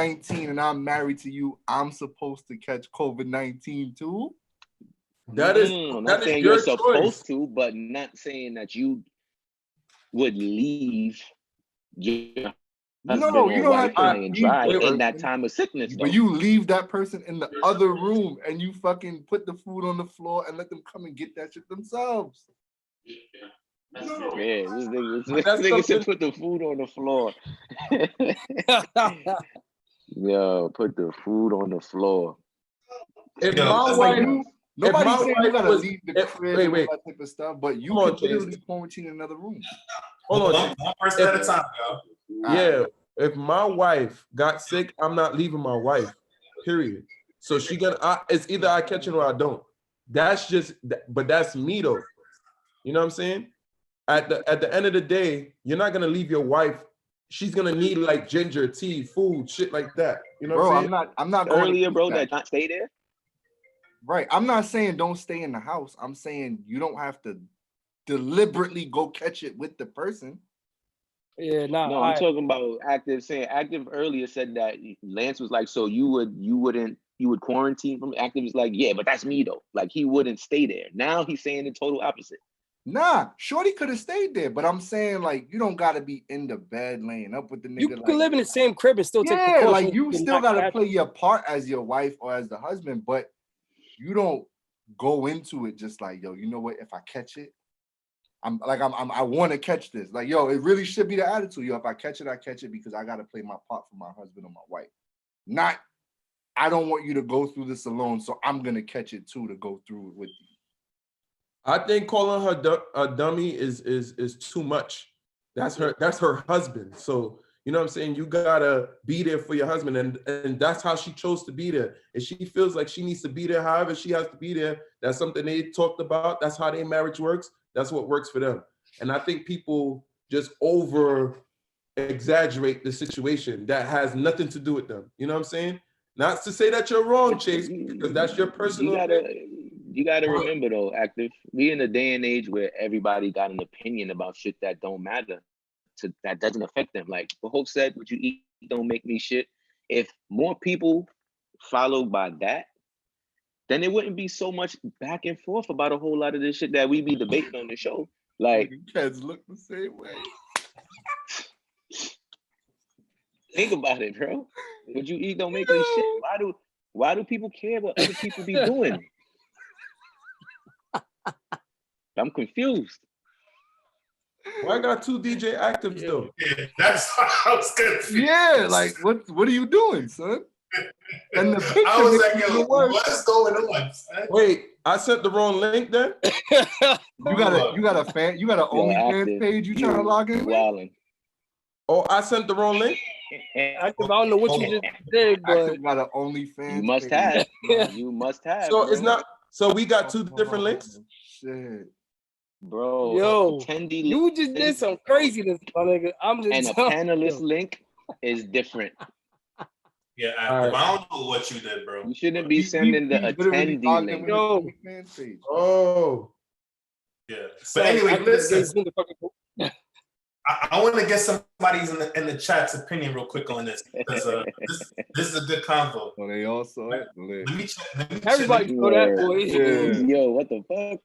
COVID-19 and I'm married to you, I'm supposed to catch COVID-19 too? That is not saying you're supposed to, but not saying that you would leave your husband or wife laying dry in that time of sickness. But you leave that person in the other room and you fucking put the food on the floor and let them come and get that shit themselves. This nigga said put the food on the floor. Yo, put the food on the floor. If my wife, nobody's saying you gotta leave the crib wait. and that type of stuff, but you can literally quarantine in another room. Hold on, one person at a time, yo. Yeah, if my wife got sick, I'm not leaving my wife. Period. So it's either I catch it or I don't. That's just, but that's me though. You know what I'm saying? At the end of the day, you're not gonna leave your wife. She's gonna need like ginger tea, food, shit like that. You know, what I'm not going earlier, bro. That not stay there. Right. I'm not saying don't stay in the house. I'm saying you don't have to deliberately go catch it with the person. Yeah, no, I'm talking about Active saying Active earlier said that Lance was like, so you would quarantine from Active is like, yeah, but that's me though. Like he wouldn't stay there. Now he's saying the total opposite. Nah, Shorty could have stayed there, but I'm saying like you don't gotta be in the bed laying up with the nigga. You can live in the same crib and still take precautions. Yeah, like you still gotta play your part as your wife or as the husband, but you don't go into it just like, yo, you know what? If I catch it, I want to catch this. Like, yo, it really should be the attitude. Yo, if I catch it because I gotta play my part for my husband or my wife. Not, I don't want you to go through this alone, so I'm gonna catch it too to go through it with you. I think calling her a dummy is too much. That's her husband. So you know what I'm saying? You gotta be there for your husband, and that's how she chose to be there. If she feels like she needs to be there, however she has to be there, that's something they talked about. That's how their marriage works. That's what works for them. And I think people just over exaggerate the situation that has nothing to do with them. You know what I'm saying? Not to say that you're wrong, Chase, because that's your personal. You gotta remember though, Active. We in a day and age where everybody got an opinion about shit that don't matter. That doesn't affect them. Like Hope said, what you eat don't make me shit. If more people followed by that, then it wouldn't be so much back and forth about a whole lot of this shit that we be debating on the show. Like kids look the same way. Think about it, bro. What you eat don't make me shit. Why do people care what other people be doing? I'm confused. Why I got two DJ Actives though? Yeah, that's how I was confused. Yeah, like what are you doing, son? And the picture I was like, yo, what's going on? Son? Wait, I sent the wrong link then? You got an OnlyFans page you trying to log in with? Oh, I sent the wrong link? I don't know what you just did, but you got an OnlyFans. You must have. You must have. So it's not. So we got two different links. Shit, bro. Yo, you just did some craziness, my nigga. I'm just. And a panelist link is different. Yeah, I don't know what you did, bro. You shouldn't be sending the attendee link. Yo. Oh. Yeah. But anyway, listen. I want to get somebody's in the chat's opinion real quick on this because this is a good convo. Oh, they all saw it. Let me check. Everybody know that, boy. Yeah. Yo, what the fuck?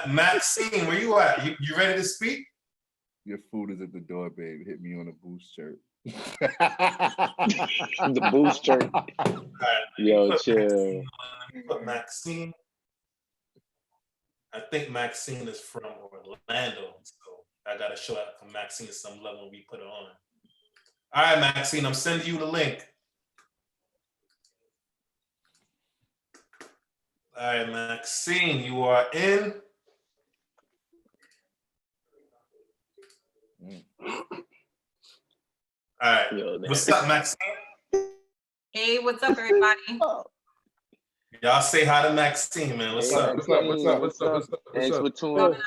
Maxine, where you at? You ready to speak? Your food is at the door, babe. Hit me on a boost shirt. The boost shirt. Right. Yo, chill. Put Maxine. I think Maxine is from Orlando, so I gotta show Maxine some love when we put it on. All right, Maxine, I'm sending you the link. All right, Maxine, you are in. All right. Yo, what's up, Maxine? Hey, what's up, everybody? Y'all say hi to Maxine, man. What's up? Thanks for tuning in.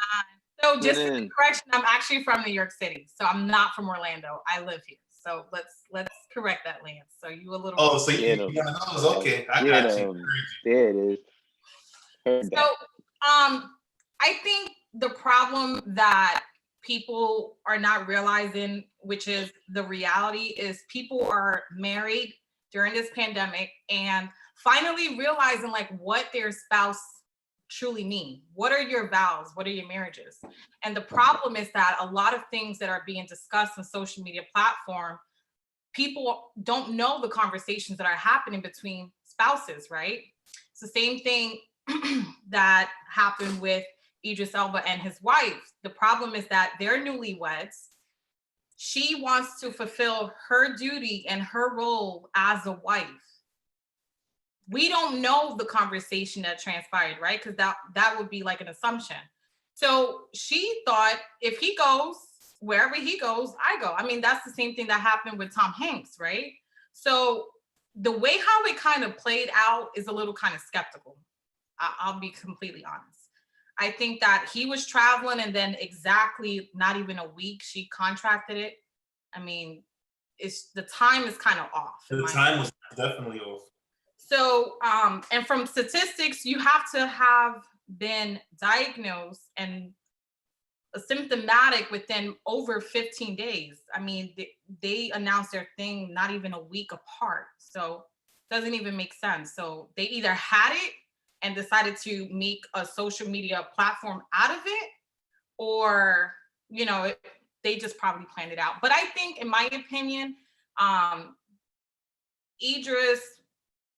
So just a correction, I'm actually from New York City, so I'm not from Orlando. I live here. So let's correct that, Lance. So you a little. Oh, so you one of those? Okay, I got you. There it is. So I think the problem that people are not realizing, which is the reality, is people are married during this pandemic and finally realizing like what their spouse truly mean. What are your vows? What are your marriages? And the problem is that a lot of things that are being discussed on social media platform, people don't know the conversations that are happening between spouses, right? It's the same thing that happened with Idris Elba and his wife. The problem is that they're newlyweds. She wants to fulfill her duty and her role as a wife. We don't know the conversation that transpired, right? Because that would be like an assumption. So she thought, if he goes, wherever he goes, I go. I mean, that's the same thing that happened with Tom Hanks, right? So the way how it kind of played out is a little kind of skeptical. I'll be completely honest. I think that he was traveling and then exactly not even a week, she contracted it. I mean, the time is kind of off. The time was definitely off. So, and from statistics, you have to have been diagnosed and symptomatic within over 15 days. I mean, they announced their thing not even a week apart. So it doesn't even make sense. So they either had it and decided to make a social media platform out of it, or, you know, they just probably planned it out. But I think, in my opinion, Idris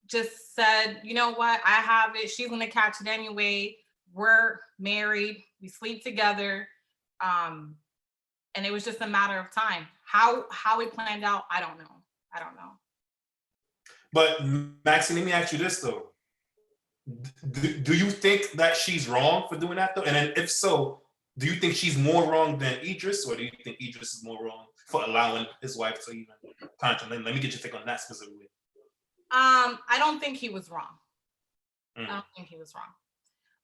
just said, you know what, I have it. She's gonna catch it anyway. We're married. We sleep together. And it was just a matter of time. How it planned out, I don't know. But Maxie, let me ask you this though. Do you think that she's wrong for doing that though? And then if so, do you think she's more wrong than Idris, or do you think Idris is more wrong for allowing his wife to even contract? Let me get your take on that specifically. I don't think he was wrong. I don't think he was wrong.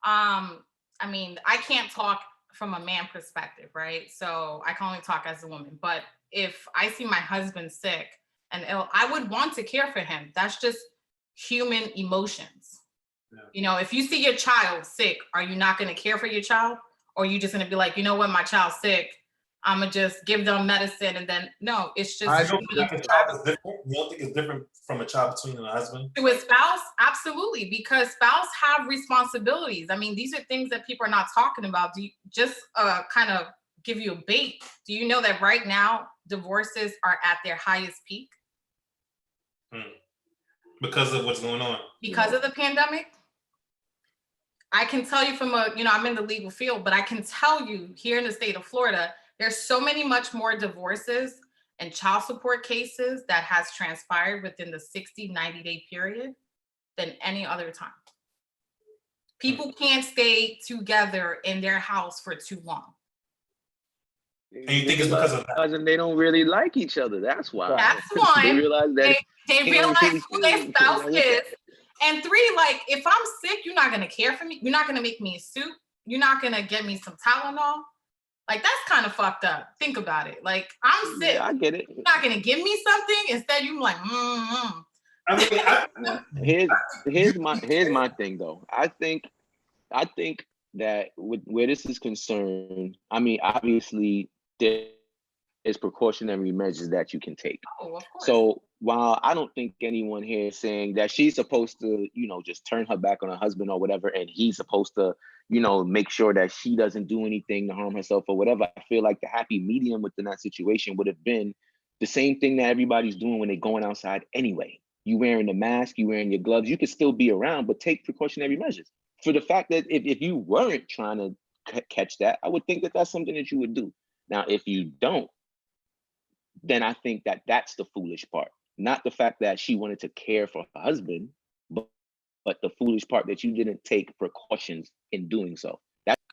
I mean, I can't talk from a man perspective, right? So I can only talk as a woman. But if I see my husband sick and ill, I would want to care for him. That's just human emotions. Yeah. You know, if you see your child sick, are you not going to care for your child? Or are you just going to be like, you know what, my child's sick, I'm going to just give them medicine and then, no, it's just. I don't think a child is different. You don't think it's different from a child between a husband? To a spouse? Absolutely, because spouses have responsibilities. I mean, these are things that people are not talking about. Do you just kind of give you a bait? Do you know that right now, divorces are at their highest peak? Because of what's going on? Because of the pandemic? I can tell you from I'm in the legal field, but I can tell you here in the state of Florida, there's so many much more divorces and child support cases that has transpired within the 60, 90-day period than any other time. People can't stay together in their house for too long. And you think it's because of that? And they don't really like each other. That's why. That's why. They realize that they realize who their spouse is. And three, like, if I'm sick, you're not going to care for me. You're not going to make me a soup. You're not going to get me some Tylenol. Like, that's kind of fucked up. Think about it. Like, I'm sick. Yeah, I get it. You're not going to give me something. Instead, you're like, I mean, here's my thing, though. I think that where this is concerned, I mean, obviously, there's precautionary measures that you can take. Oh, of course. So while I don't think anyone here is saying that she's supposed to, just turn her back on her husband or whatever, and he's supposed to, make sure that she doesn't do anything to harm herself or whatever, I feel like the happy medium within that situation would have been the same thing that everybody's doing when they're going outside anyway. You wearing the mask, you wearing your gloves, you could still be around, but take precautionary measures. For the fact that if you weren't trying to catch that, I would think that that's something that you would do. Now, if you don't, then I think that that's the foolish part. Not the fact that she wanted to care for her husband, but the foolish part that you didn't take precautions in doing so.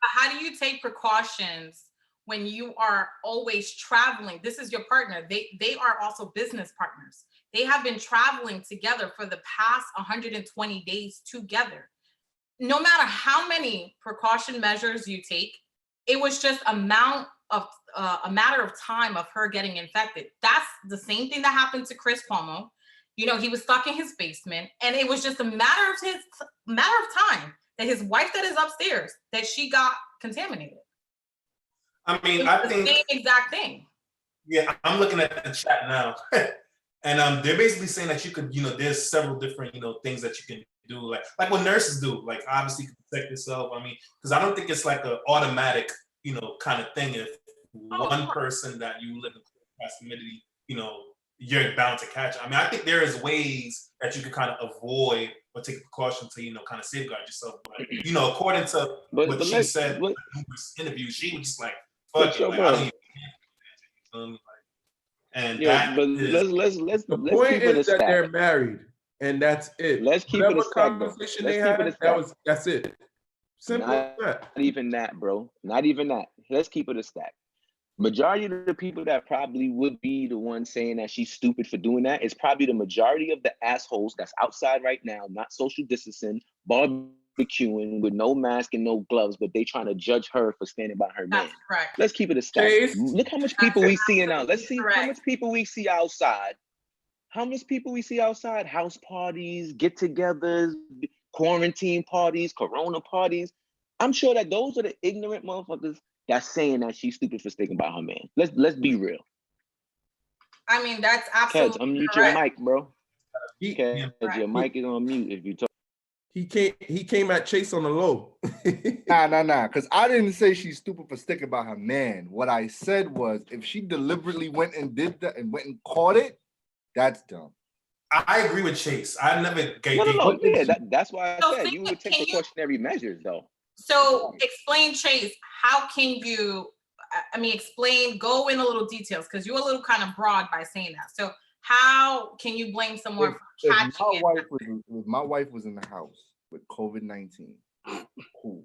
How do you take precautions when you are always traveling? This is your partner. They are also business partners. They have been traveling together for the past 120 days together. No matter how many precaution measures you take, it was just a matter of time of her getting infected. That's the same thing that happened to Chris Cuomo. He was stuck in his basement, and it was just a matter of time that his wife that is upstairs, that she got contaminated. I mean, I think same exact thing. Yeah, I'm looking at the chat now, and they're basically saying that you could, there's several different, things that you can do, like what nurses do, like obviously you can protect yourself. I mean, because I don't think it's like an automatic, kind of thing. If one person that you live in proximity, you're bound to catch it. I mean, I think there is ways that you can kind of avoid or take precaution to, kind of safeguard yourself. But, according to what she said in numerous interviews, she was just like, fuck it, like, I don't even and yeah, but let's the point keep it is that stack. they're married and that's it. Let's keep Whatever it a stack. conversation Let's they keep had, it a stack. that's it. Simple as Not that. even that, bro. Not even that. Let's keep it a stack. Majority of the people that probably would be the one saying that she's stupid for doing that is probably the majority of the assholes that's outside right now, not social distancing, barbecuing with no mask and no gloves, but they trying to judge her for standing by her man. That's correct. Let's keep it a stack. Chase. Look how much people we see now. Let's see Correct. how much people we see outside. How much people we see outside? House parties, get-togethers, quarantine parties, corona parties. I'm sure that those are the ignorant motherfuckers that's saying that she's stupid for sticking by her man. Let's be real. I mean, that's Keds, absolutely unmute correct. your mic, bro. He, Keds, your mic is on mute if you talk. he came at Chase on the low. Nah. Because I didn't say she's stupid for sticking by her man. What I said was, if she deliberately went and did that and went and caught it, that's dumb. I agree with Chase. I never gave. No. Yeah, that's why I So said you would take precautionary measures, though. So explain, Chase, how can you, explain, go in a little details, because you're a little kind of broad by saying that. So how can you blame someone for catching it? If my wife was in the house with COVID-19, cool.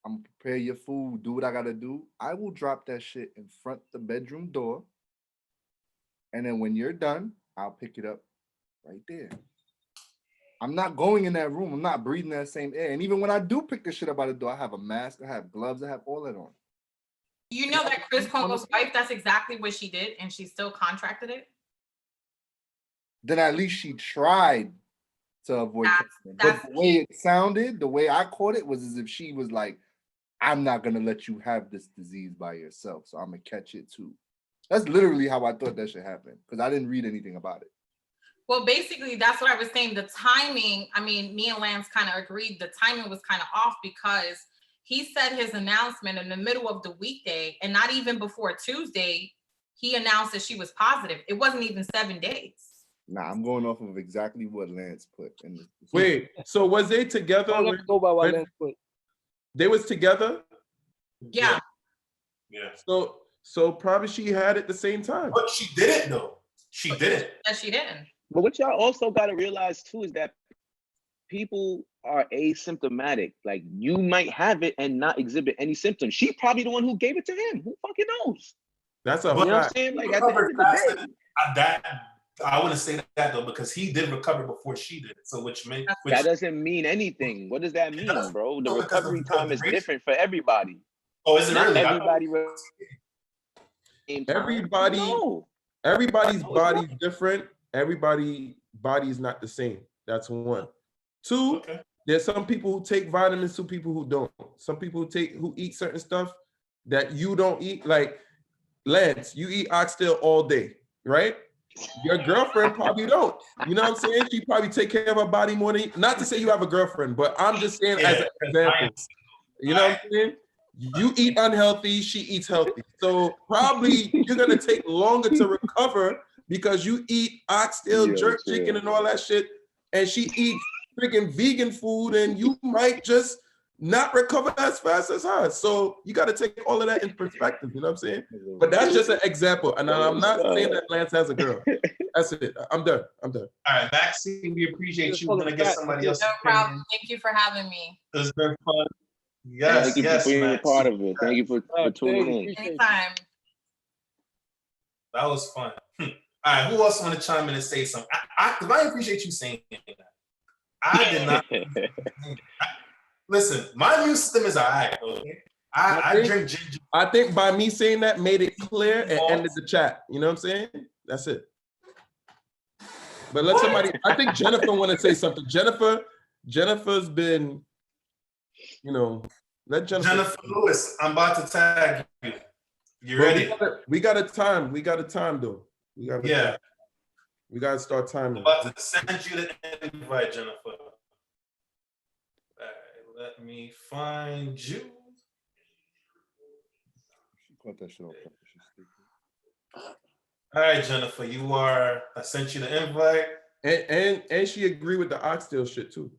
I'm gonna prepare your food, do what I gotta do. I will drop that shit in front the bedroom door. And then when you're done, I'll pick it up right there. I'm not going in that room. I'm not breathing that same air. And even when I do pick the shit up out the door, I have a mask, I have gloves, I have all that on. You know that Chris Cuomo's wife, that's exactly what she did, and she still contracted it? Then at least she tried to avoid catching it. But the way it sounded, the way I caught it was as if she was like, I'm not going to let you have this disease by yourself, so I'm going to catch it too. That's literally how I thought that should happen, because I didn't read anything about it. Well, basically, that's what I was saying. The timing, me and Lance kind of agreed, the timing was kind of off because he said his announcement in the middle of the weekday, and not even before Tuesday, he announced that she was positive. It wasn't even 7 days. Nah, I'm going off of exactly what Lance put in the. Wait, so was they together? Go by what Lance put. They was together? Yeah. So probably she had it the same time. But she didn't though. She didn't. Yes, she didn't. But what y'all also got to realize too is that people are asymptomatic. Like you might have it and not exhibit any symptoms. She probably the one who gave it to him. Who fucking knows? That's a You know what I'm fact. saying? Like at the end of the day. I wouldn't say that though, because he did recover before she did. So that doesn't mean anything. What does that mean, bro? The recovery time is different for everybody. Oh, is it really? Everybody's body's different. Everybody's body's not the same. That's one. Two, there's some people who take vitamins, some people who don't. Some people who eat certain stuff that you don't eat. Like Lance, you eat oxtail all day, right? Your girlfriend probably don't. You know what I'm saying? She probably take care of her body more than you. Not to say you have a girlfriend, but I'm just saying as an example. You know what I'm saying? You eat unhealthy, she eats healthy. So probably you're gonna take longer to recover because you eat oxtail, jerk chicken, and all that shit, and she eats freaking vegan food, and you might just not recover as fast as her. So you got to take all of that in perspective. You know what I'm saying? But that's just an example, and I'm not saying that Lance has a girl. That's it. I'm done. All right, Maxine, we appreciate you. We're gonna get somebody else. No problem. Thank you for having me. It's been fun. Yes, Thank you for being a part of it. Thank you for tuning in. Anytime. That was fun. All right, who else want to chime in and say something? Because I appreciate you saying that. I did not. Listen, my immune system is all right. Okay? I drink ginger. I think by me saying that made it clear and ended the chat. You know what I'm saying? That's it. But let somebody. I think Jennifer want to say something. Jennifer's been, Let Jennifer. Jennifer Lewis, I'm about to tag you. You But ready? we got a time. We got a time though. We gotta start timing. I'm about to send you the invite, Jennifer. All right, let me find you. She caught that shit off. All right, Jennifer, I sent you the invite. And she agreed with the oxtail shit too.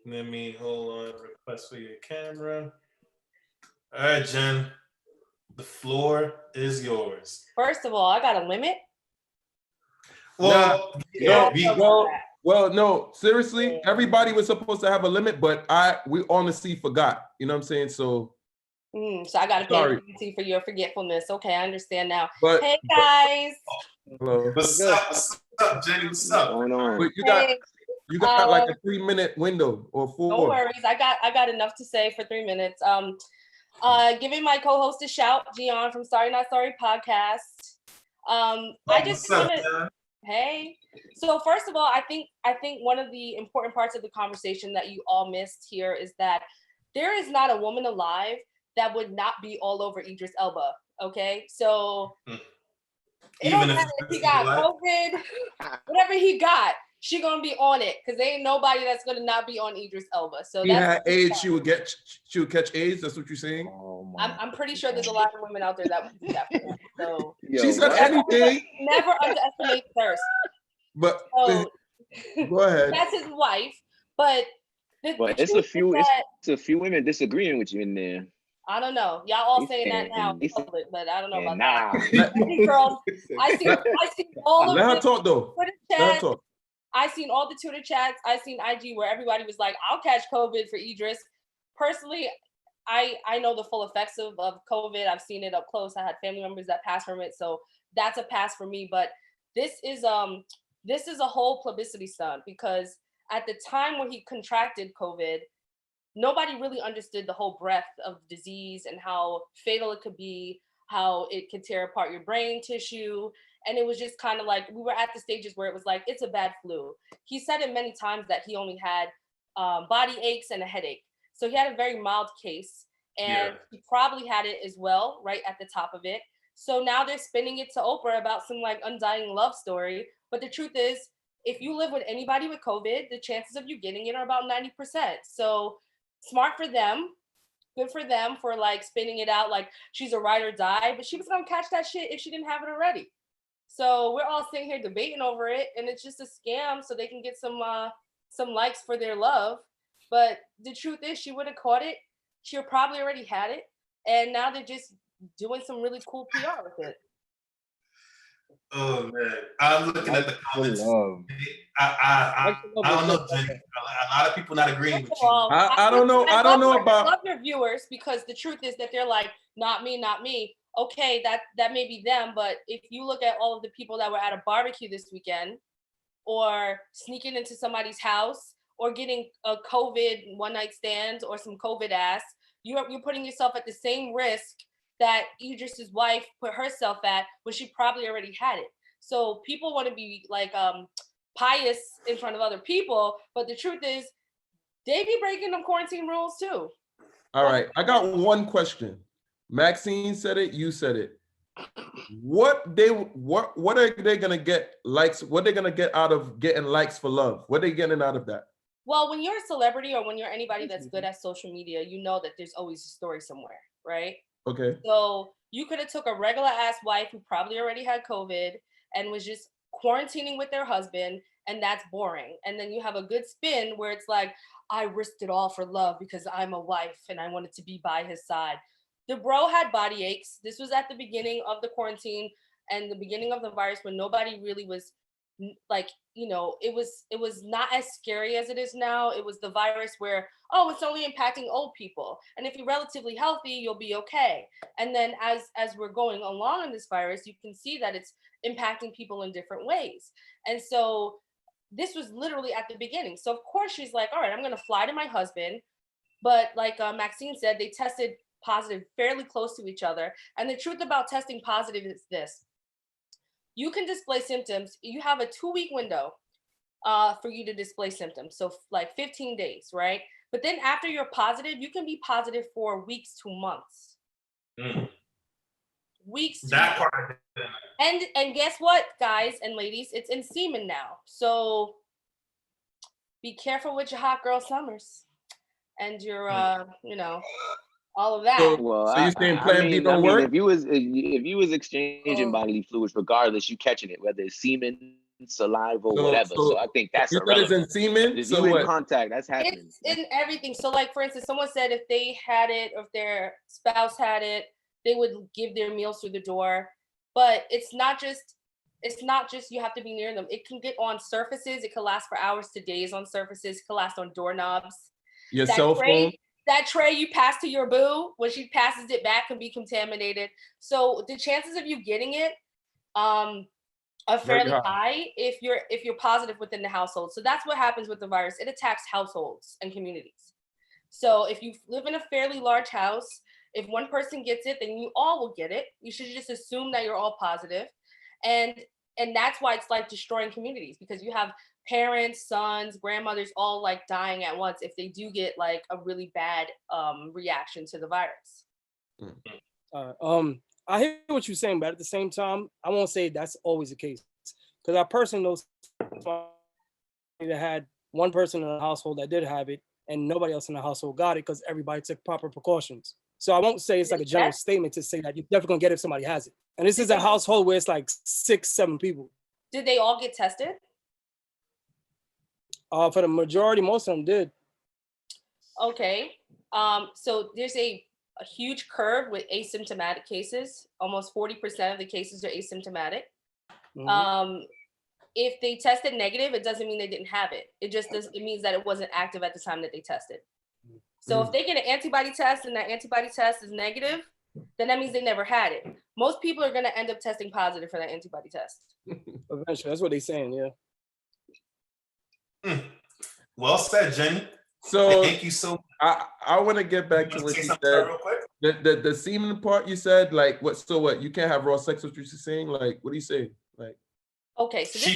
Let me hold on. Request for your camera. All right, Jen. The floor is yours. First of all, I got a limit. Well, no, seriously, everybody was supposed to have a limit, but we honestly forgot. You know what I'm saying? So so I got to thank you for your forgetfulness. Okay, I understand now. But, hey guys. Hello. What's up, Jenny? What's up? What's going on? But you got like a 3-minute window or 4. No worries. I got enough to say for 3 minutes. Giving my co-host a shout, Gian from Sorry Not Sorry podcast. I just hey. So first of all, I think one of the important parts of the conversation that you all missed here is that there is not a woman alive that would not be all over Idris Elba. Okay, so it don't matter if he got COVID, whatever he got, she gonna be on it because there ain't nobody that's gonna not be on Idris Elba. So he had AIDS, she would catch AIDS. That's what you're saying. I'm pretty sure there's a lot of women out there that would do that for him. So she said anything. Never underestimate thirst. But so, go ahead. That's his wife, but it's a few women disagreeing with you in there. I don't know. Y'all all saying that now in public, but I don't know about that. Girls, I see all of Let her talk though. Let her talk. I seen all the Twitter chats. I seen IG where everybody was like, "I'll catch COVID for Idris." Personally, I know the full effects of COVID. I've seen it up close. I had family members that passed from it, so that's a pass for me. But this is a whole publicity stunt because at the time when he contracted COVID, nobody really understood the whole breadth of the disease and how fatal it could be, how it could tear apart your brain tissue. And it was just kind of like, we were at the stages where it was like, it's a bad flu. He said it many times that he only had body aches and a headache. So he had a very mild case and he probably had it as well, right at the top of it. So now they're spinning it to Oprah about some like undying love story. But the truth is, if you live with anybody with COVID, the chances of you getting it are about 90%. So smart for them. Good for them for like spinning it out like she's a ride or die, but she was gonna catch that shit if she didn't have it already. So we're all sitting here debating over it, and it's just a scam so they can get some likes for their love. But the truth is, she would have caught it. She probably already had it, and now they're just doing some really cool PR with it. Oh man, I'm looking at the comments. I don't know, Jenny. A lot of people not agreeing with you. I don't know. I don't know about. I love your viewers because the truth is that they're like, not me, not me. Okay, that may be them, but if you look at all of the people that were at a barbecue this weekend, or sneaking into somebody's house, or getting a COVID one-night stand or some COVID ass, you're putting yourself at the same risk that Idris's wife put herself at when she probably already had it. So people want to be like pious in front of other people, but the truth is, they be breaking them quarantine rules too. All right, I got one question. Maxine said it, you said it. What are they gonna get likes? What are they gonna get out of getting likes for love? What are they getting out of that? Well, when you're a celebrity or when you're anybody that's good at social media, you know that there's always a story somewhere, right? Okay. So you could have took a regular ass wife who probably already had COVID and was just quarantining with their husband, and that's boring. And then you have a good spin where it's like, I risked it all for love because I'm a wife and I wanted to be by his side. The bro had body aches. This was at the beginning of the quarantine and the beginning of the virus when nobody really was like, you know, it was not as scary as it is now. It was the virus where, oh, it's only impacting old people. And if you're relatively healthy, you'll be okay. And then as we're going along in this virus, you can see that it's impacting people in different ways. And so this was literally at the beginning. So of course she's like, all right, I'm going to fly to my husband. But like Maxine said, they tested positive fairly close to each other. And the truth about testing positive is this. You can display symptoms. You have a 2-week window. for you to display symptoms. So like 15 days, right? But then after you're positive, you can be positive for weeks to months. Weeks to That months. part. And guess what, guys and ladies? It's in semen now. So be careful with your hot girl summers and your, all of that. So, Well, so you're saying Plan B don't work? If you was exchanging bodily fluids, regardless, you catching it, whether it's semen, saliva, whatever. So I think that's you said it's in semen. If So you what? in contact, that's happening. It's in everything. So like, for instance, someone said if they had it or if their spouse had it, they would give their meals through the door. But it's not just you have to be near them. It can get on surfaces. It can last for hours to days on surfaces. It can last on doorknobs. Your cell phone. That tray you pass to your boo, when she passes it back, can be contaminated. So the chances of you getting it are fairly high if you're positive within the household. So that's what happens with the virus. It attacks households and communities. So if you live in a fairly large house, if one person gets it, then you all will get it. You should just assume that you're all positive. And that's why it's like destroying communities, because you have parents, sons, grandmothers all like dying at once if they do get like a really bad reaction to the virus. I hear what you're saying, but at the same time, I won't say that's always the case, because I personally know somebody that had one person in the household that did have it, and nobody else in the household got it because everybody took proper precautions. So I won't say it's like a general statement to say that you're definitely gonna get it if somebody has it. And this is a household where it's like 6-7 people. Did they all get tested? For the majority, most of them did. Okay. So there's a huge curve with asymptomatic cases. Almost 40% of the cases are asymptomatic. Mm-hmm. If they tested negative, it doesn't mean they didn't have it. It means that it wasn't active at the time that they tested. So if they get an antibody test and that antibody test is negative, then that means they never had it. Most people are going to end up testing positive for that antibody test. Eventually, that's what they're saying, yeah. Well said, Jenny. So thank you so much. I want to get back to what you said. Real quick? The semen part you said, like what? So what? You can't have raw sex? What you're saying? Like what are you saying? Like okay, so this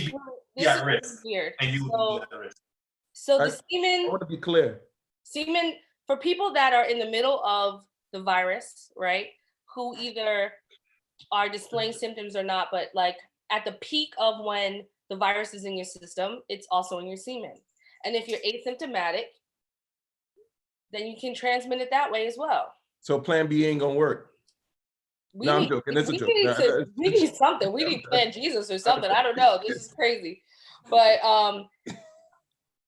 is really weird. And you would be at risk. So the semen. I want to be clear. Semen for people that are in the middle of the virus, right? Who either are displaying symptoms or not, but like at the peak of when the virus is in your system, it's also in your semen. And if you're asymptomatic, then you can transmit it that way as well. So Plan B ain't gonna work. I'm joking. It's a joke. We need something. We need Plan Jesus or something. I don't know. This is crazy. But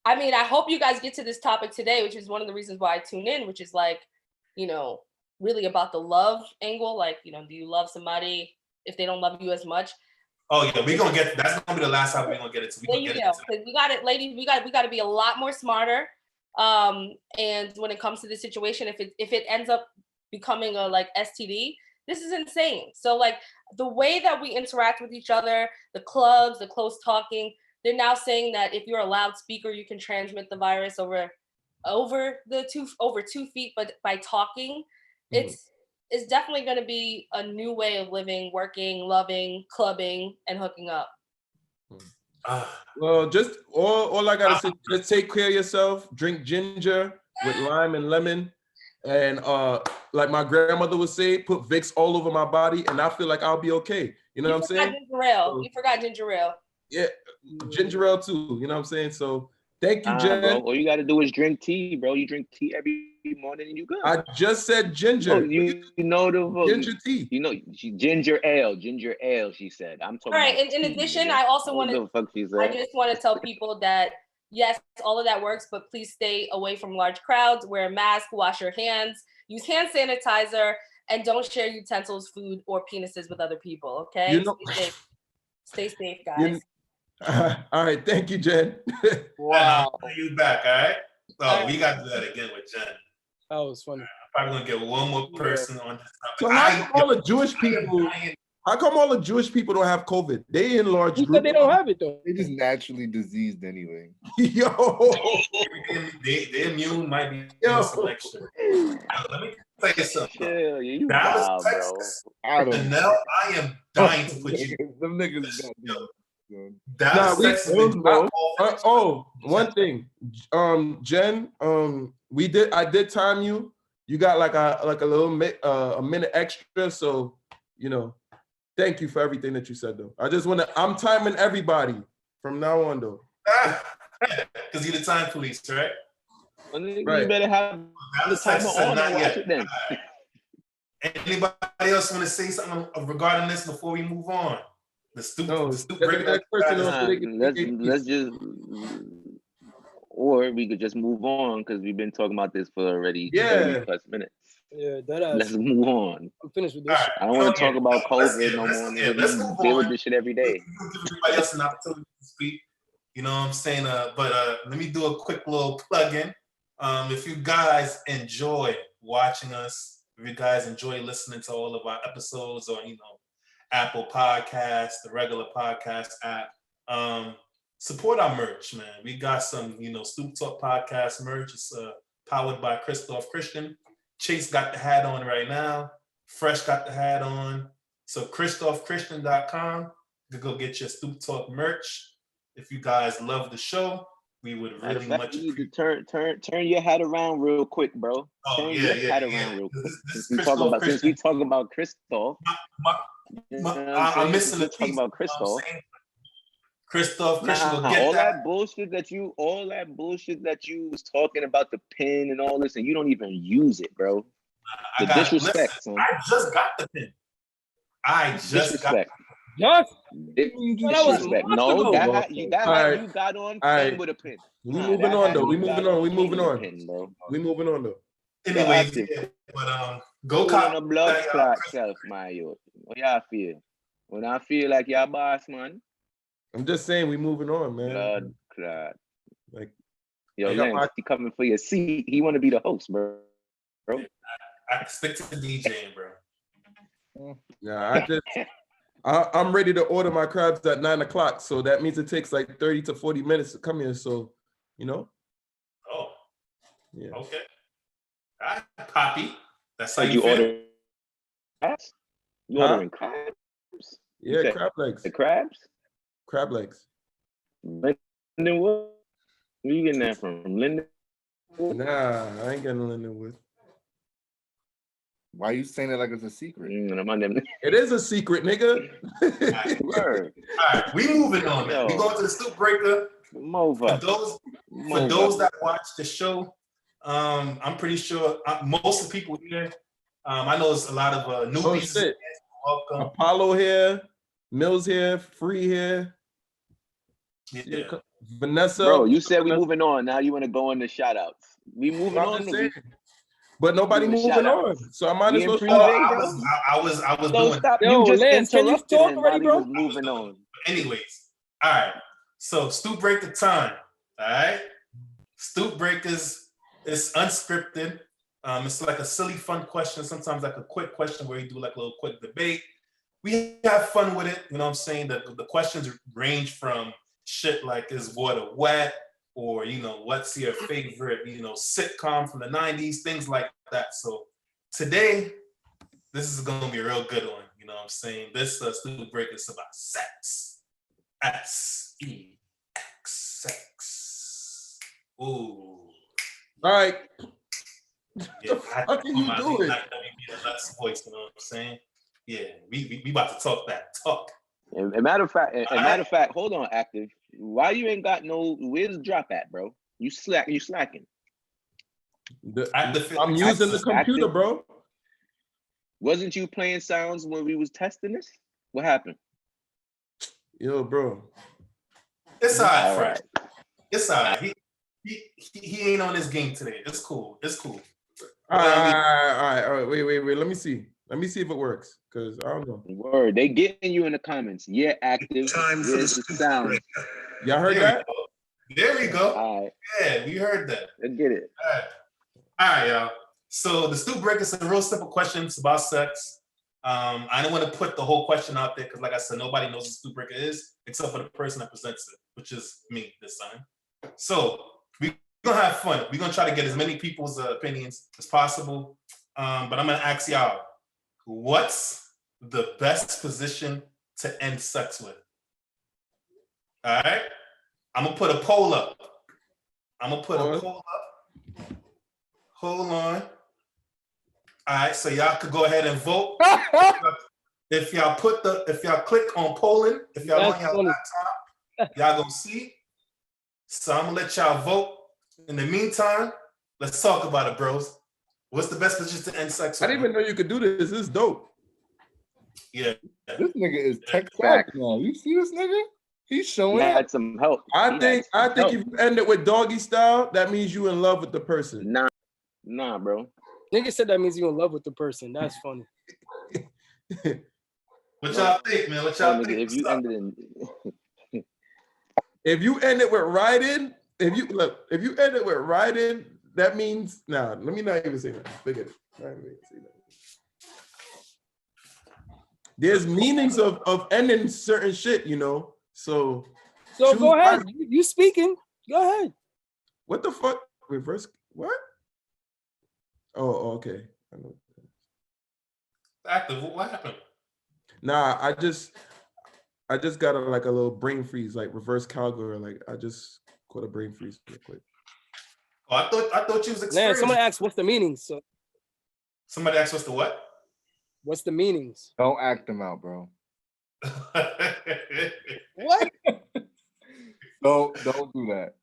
I mean, I hope you guys get to this topic today, which is one of the reasons why I tune in, which is like, really about the love angle. Like, do you love somebody if they don't love you as much? Oh yeah, that's gonna be the last time we're gonna get it. So we got it, ladies. We got to be a lot more smarter. And when it comes to this situation, if it ends up becoming a like STD, this is insane. So like the way that we interact with each other, the clubs, the close talking, they're now saying that if you're a loudspeaker, you can transmit the virus over 2 feet, but by talking, it's definitely going to be a new way of living, working, loving, clubbing, and hooking up. Well, just all I gotta say, just take care of yourself. Drink ginger with lime and lemon, and like my grandmother would say, put Vicks all over my body, and I feel like I'll be okay. You know what I'm saying? Ginger ale. You forgot ginger ale. Yeah, ginger ale too. You know what I'm saying? So thank you, Jen. Bro, all you gotta do is drink tea, bro. You drink tea every morning and you good. I just said ginger. Oh, you know the ginger tea. Ginger ale. She said. I'm talking. All right. And in addition, I also want to. I just want to tell people that yes, all of that works, but please stay away from large crowds. Wear a mask. Wash your hands. Use hand sanitizer, and don't share utensils, food, or penises with other people. Okay. Stay safe, guys. All right. Thank you, Jen. Wow. You back. All right. So we got to do that again with Jen. That was funny. I'm probably gonna get one more person on this topic. So how come all the Jewish people? How come all the Jewish people don't have COVID? They in large groups. But they don't have it though. They just naturally diseased anyway. Yo, their immune might be in selection. Let me tell you something. Dallas, Texas. Chanel, I am dying to put you. Them niggas. That Nah, sex has been one thing. Jen, I did time you. You got like a little a minute extra, so thank you for everything that you said though. I'm timing everybody from now on though. Because you're the time police, right? Well, you Right. better have the timer on and watch it then. Anybody else want to say something regarding this before we move on? The Stoop break. Let's just, or we could just move on because we've been talking about this for already 30 plus minutes. Yeah, let's move on. I'm finished with this. Right. I don't want to talk about COVID no more. Let's move deal on. with this shit every day. Give everybody else an opportunity to speak. You know what I'm saying? But let me do a quick little plug-in. If you guys enjoy watching us, if you guys enjoy listening to all of our episodes on, Apple Podcasts, the regular podcast app, support our merch, man. We got some, Stoop Talk Podcast merch. It's powered by Christoph Christian. Chase got the hat on right now. Fresh got the hat on. So ChristophChristian.com. You can go get your Stoop Talk merch. If you guys love the show, we would really much appreciate it. Turn your hat around real quick, bro. Turn your hat around real quick. Since we talk about Christoph. I'm missing the talking about Christoph. Christoph Christian will get all that bullshit that you was talking about, the pin and all this, and you don't even use it, bro. The disrespect, son. I just got the pin. Disrespect. No, that you got on pin with a pin. We moving on though. We moving on though. Anyway, but go cop a blood clot self, my youth. What y'all feel? When I feel like y'all boss, man. I'm just saying we moving on, man. Blood clot. Like, Lance, he coming for your seat. He want to be the host, bro. I stick to the DJing, bro. Yeah, I'm ready to order my crabs at 9:00, so that means it takes like 30 to 40 minutes to come here. So, Oh, yeah. Okay. All right, Poppy. That's how you feel? order crabs? You ordering crabs? Yeah, crab legs. The crabs? Crab legs. Lindenwood? Where you getting that from? Lindenwood? Nah, I ain't getting Lindenwood. Why are you saying it like it's a secret? It is a secret, nigga. All right, we moving on, man. We going to the Stoop Breaker. For those that watch the show, I'm pretty sure most of the people here, I know there's a lot of newbies. Oh, welcome. Apollo here, Mills here, Free here. Yeah. Vanessa. Bro, you said we moving on. Now you want to go on the shout outs. We moving on. But nobody moving on. So I might as well I was doing stop. You just Lance, can you talk already, bro? Moving on. Anyways, all right. So Stoop Breaker time. All right. Stoop Breakers is unscripted. It's like a silly, fun question. Sometimes like a quick question where you do like a little quick debate. We have fun with it. You know what I'm saying? The questions range from shit like, is water wet? Or, what's your favorite, sitcom from the 90s, things like that. So today, this is going to be a real good one. You know what I'm saying? This Stoop Breaker is about sex. S-E-X, sex. Ooh. All right. Yeah, how can you do it? Voice, you know what I'm saying? Yeah, we about to talk that talk. As a matter of fact, hold on, Active. Why you ain't got where's the drop at, bro? You slacking. I'm using the computer, bro. Wasn't you playing sounds when we was testing this? What happened? Yo, bro. It's all right, Fresh. It's all right. He ain't on this game today. It's cool. All right. Wait. Let me see if it works. Because I don't know. Word. They getting you in the comments. Yeah, Active. Where's the sound? Y'all heard that? There we go. All right. Yeah, we heard that. Let's get it. All right, y'all. So the Stoop Breaker is a real simple question. It's about sex. I don't want to put the whole question out there because, like I said, nobody knows what Stoop Breaker is except for the person that presents it, which is me this time. So we're going to have fun. We're going to try to get as many people's opinions as possible. But I'm going to ask y'all, what's the best position to end sex with? All right. I'm gonna put a poll up. Hold on. All right, so y'all could go ahead and vote. If y'all click on polling, if y'all on your laptop, y'all gonna see. So I'm gonna let y'all vote. In the meantime, let's talk about it, bros. What's the best position to end sex with? I didn't even know you could do this. This is dope. Yeah. This nigga is tech savvy now. You see this nigga? He's showing He up. had some help. I think if you end it with doggy style, that means you in love with the person. Nah, bro. Nigga said that means you in love with the person. That's funny. What y'all think, man? What y'all think? If you ended in If you end it with riding, if you end it with riding, that means let me not even say that. Forget it. Not even say that. There's meanings of ending certain shit, you know. So go ahead. You speaking. Go ahead. What the fuck? Reverse what? Oh, okay. I know. Active, what happened? Nah, I just got a little brain freeze, like reverse cowgirl. Like I just caught a brain freeze real quick. Oh, I thought you was experienced. Man, someone asked what's the meanings. So Somebody asked what's the what? what's the meanings? Don't act them out, bro. What? Don't do that.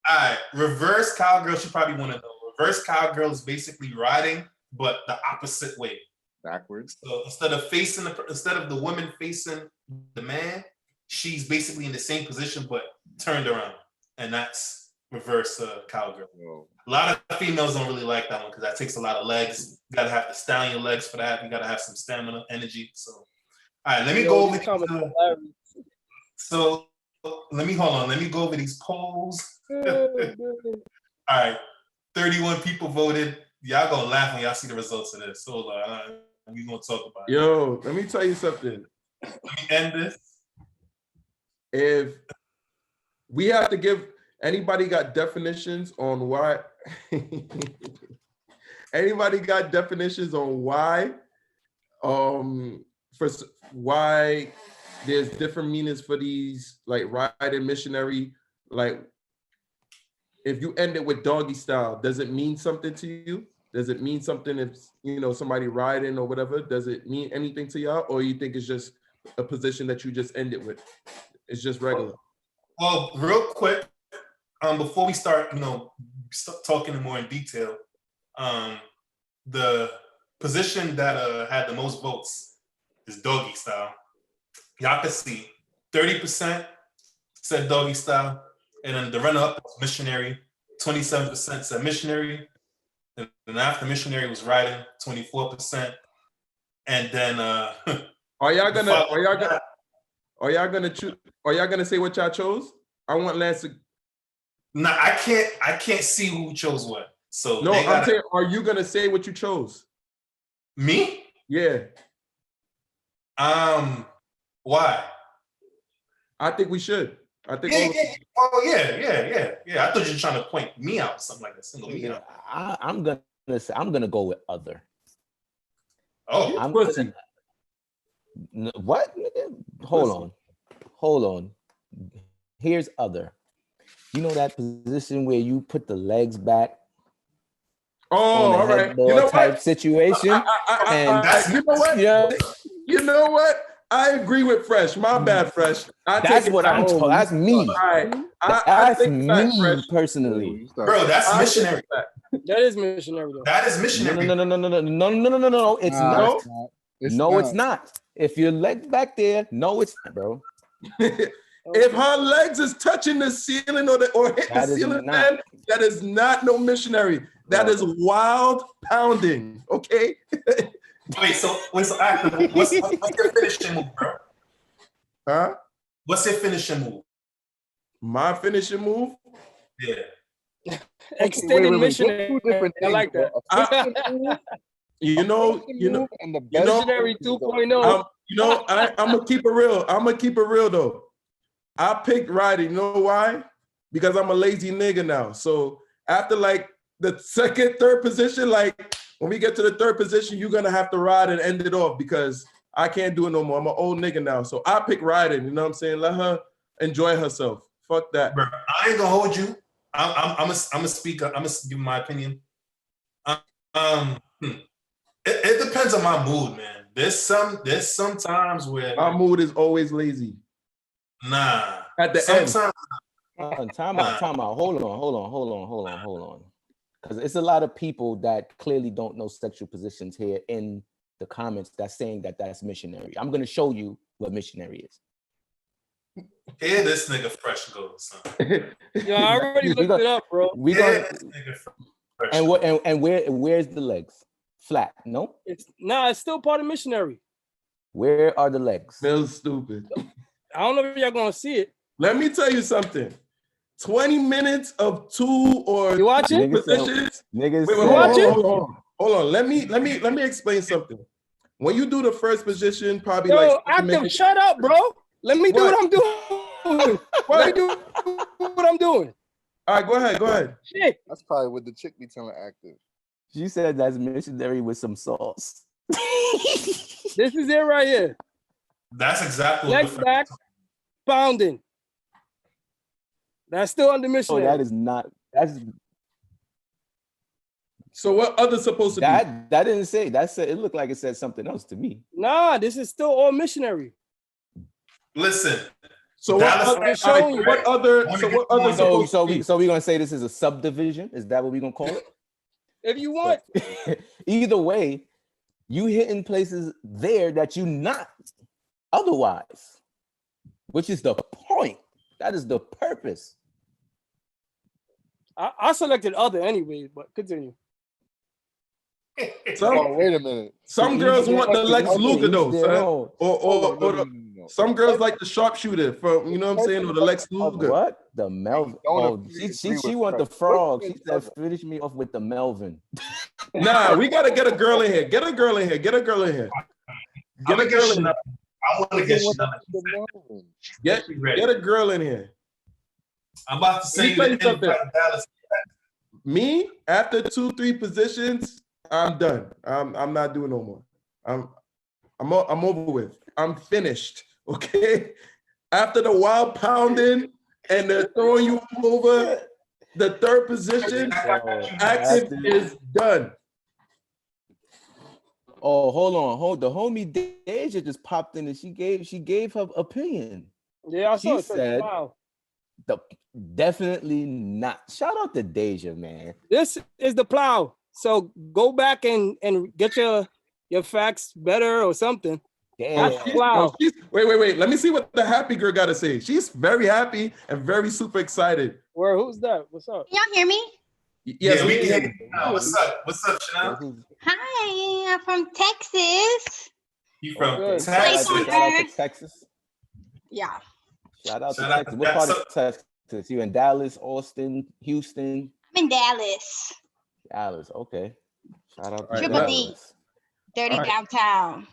Oh, All right, reverse cowgirl. She probably want to know. Reverse cowgirl is basically riding, but the opposite way. Backwards. So instead of the woman facing the man, she's basically in the same position but turned around, and that's reverse cowgirl. Whoa. A lot of females don't really like that one because that takes a lot of legs. You gotta have the stallion legs for that. You gotta have some stamina, energy. So, all right, let me go over these. So let me go over these polls. All right, 31 people voted. Y'all gonna laugh when y'all see the results of this. So we gonna talk about it. Yo, let me tell you something. Let me end this. If we have to give anybody got definitions on why why there's different meanings for these, like riding missionary, like if you end it with doggy style, does it mean something to you? Does it mean something if somebody riding or whatever? Does it mean anything to y'all, or you think it's just a position that you just end it with? It's just regular. Well, real quick, before we start, talking more in detail, the position that had the most votes is doggy style. Y'all can see 30% said doggy style, and then the runner-up was missionary. 27% said missionary, and then after missionary was riding, 24%, and then are y'all gonna say what y'all chose? I want Lance to. No, I can't see who chose what. So no, I'm saying, are you gonna say what you chose? Me? Yeah. Why? I think we should. I think. Yeah. I thought you were trying to point me out, something like that. Single me out. I'm gonna go with other. Oh, I'm pussy. What? Hold on. Here's other. You know that position where you put the legs back? Oh, all right. You know type what? situation. You know what? I agree with Fresh. My bad, Fresh. That's what I'm told. That's me. All right. That's me personally. Bro, that's missionary. That is missionary though. That is missionary. No. It's not. It's not. If your legs back there, no, it's not, bro. If her legs is touching the ceiling or hitting the ceiling fan, that is not no missionary. That is wild pounding. Okay. Wait, so Active, what's your finishing move, bro? Huh? What's your finishing move? My finishing move? Yeah. Extended missionary. I like that. Missionary 2.0. I'm gonna keep it real. I'm gonna keep it real though. I picked riding. You know why? Because I'm a lazy nigga now. So after like the second, third position, like when we get to the third position, you're gonna have to ride and end it off because I can't do it no more. I'm an old nigga now. So I pick riding, you know what I'm saying? Let her enjoy herself. Fuck that. Bro, I ain't gonna hold you. I'm a speaker. I'm gonna give my opinion. It depends on my mood, man. There's some times where My mood is always lazy. Nah. At the Sometimes end. Time out. Hold on. Because it's a lot of people that clearly don't know sexual positions here in the comments that's saying that that's missionary. I'm going to show you what missionary is. Here this nigga fresh goes, son. Yeah, I already looked it up, bro. We Here gonna, this nigga fresh and what goes. and where's the legs? Flat? No. It's still part of missionary. Where are the legs? Feels stupid. I don't know if y'all gonna see it. Let me tell you something. 20 minutes of 2 or You watching? Niggas said- positions. Niggas Wait, said- hold on. Let me explain something. When you do the first position, probably Yo, like active, shut up, bro. Let me do what I'm doing. Let me do what I'm doing. All right, go ahead. Shit. That's probably what the chick be telling active. She said that's missionary with some sauce. This is it right here. That's exactly Legs what back, pounding. That's still under Oh, missionary. that is not. That's So what other supposed to be? that. That didn't say. That said. It looked like it said something else to me. Nah, this is still all missionary. Listen. So Dallas- what other? showing All you. right, what other supposed to be? So we gonna say this is a subdivision. Is that what we gonna call it? If you want, Either way, you hitting places there that you not otherwise, which is the point. That is the purpose. I selected other anyway, but continue. Oh, wait a minute. Some girls want the Lex Luger though, Each their son. own. Or some girls like the sharpshooter from, you know what I'm saying, or the Lex Luger. What? The Melvin. Don't Oh, agree she with want the Frank. frog. What's She the said, finish me off with the Melvin. Nah, we gotta get a girl in here. Get a girl in here. Get a girl in here. Get a girl in here. I want to get Get a girl in here. I'm about to say Let me tell you something. Dallas. Me, after 2-3 positions, I'm done. I'm not doing no more. I'm over with. I'm finished. Okay. After the wild pounding and the throwing you over, the third position, active is done. Oh, hold the homie Deja just popped in and she gave her opinion. Yeah, I saw She it. said- Wow. Definitely not. Shout out to Deja, man. This is the plow. So go back and get your facts better or something. Damn. That's plow. Wait. Let me see what the happy girl got to say. She's very happy and very super excited. Where? Who's that? What's up? Can y'all hear me? Yes, Yeah, we we can. can. What's up, Chanel? Hi, I'm from Texas. You from good. Texas? Place on Shout out to earth. Texas. Yeah. Shout out to Shout out Texas. to What part of Texas. Texas? You in Dallas, Austin, Houston, I'm in Dallas. Dallas. Okay. Shout out to Triple D. Dallas. Dirty All right. downtown.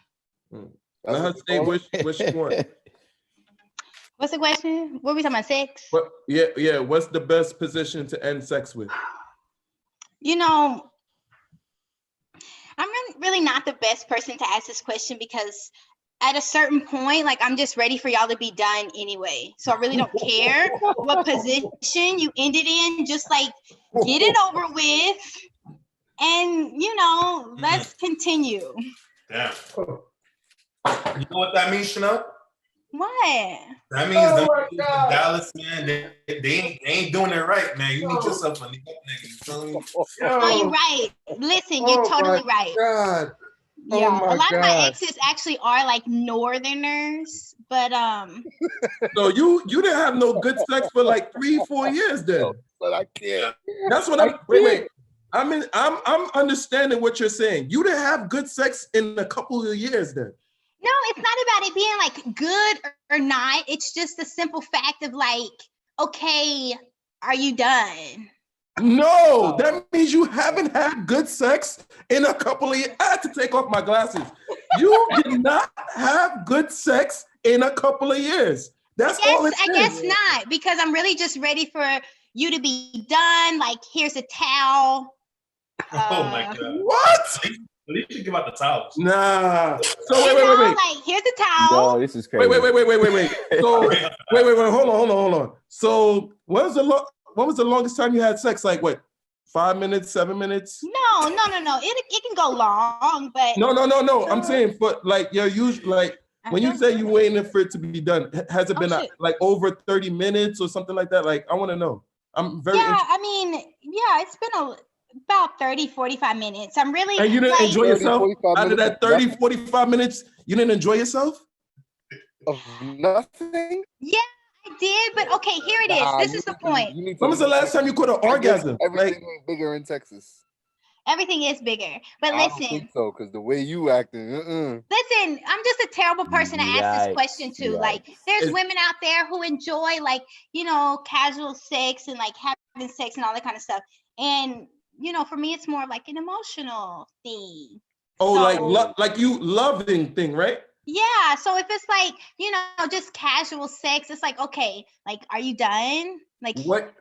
Let her say what she wants. What's the question? What are we talking about? Sex? But yeah. What's the best position to end sex with? You know, I'm really not the best person to ask this question because at a certain point, like I'm just ready for y'all to be done anyway. So I really don't care what position you ended in. Just like get it over with, and let's continue. Damn. You know what that means, Chanel? What? That means them in Dallas, man, they ain't doing it right, man. You need yourself a nigga. You feel me? Oh, you're right. Listen, you're totally right. God. Yeah, my a lot of my God. exes actually are like Northerners, but So you didn't have no good sex for like 3-4 years then. But I can't. That's what I'm. Wait. I'm understanding what you're saying. You didn't have good sex in a couple of years then. no, it's not about it being like good or not. It's just the simple fact of like, okay, are you done? No, that means you haven't had good sex in a couple of years. I had to take off my glasses. You did not have good sex in a couple of years. That's all it is. I guess not, because I'm really just ready for you to be done. Like, here's a towel. Oh my God. What? At least you give out the towels. Nah. So You wait. know, like, here's the towel. No, this is crazy. Wait. So wait. Hold on. So when was the longest time you had sex? Like what? 5 minutes, 7 minutes? No. It can go long, but No. I'm saying, but like you're usually like when you say you waiting for it to be done, has it been like over 30 minutes or something like that? Like I want to know. I'm very interested. I mean, it's been about 30, 45 minutes. I'm really And you didn't enjoy 30, yourself 45 out of that minutes 30, 45 minutes? You didn't enjoy yourself? Of nothing. Yeah, I did, but okay, here it is. Nah, This is the point. When was the last time you caught an orgasm? Everything Like, ain't bigger in Texas. Everything is bigger. But I don't listen, think so, because the way you acting, listen, I'm just a terrible person to ask this question to. Yikes. Like, there's It's- women out there who enjoy, like, casual sex and like having sex and all that kind of stuff. And, for me, it's more of like an emotional thing. oh, So- like you loving thing, right? Yeah. So if it's like, just casual sex, it's like, okay, like, are you done? Like, What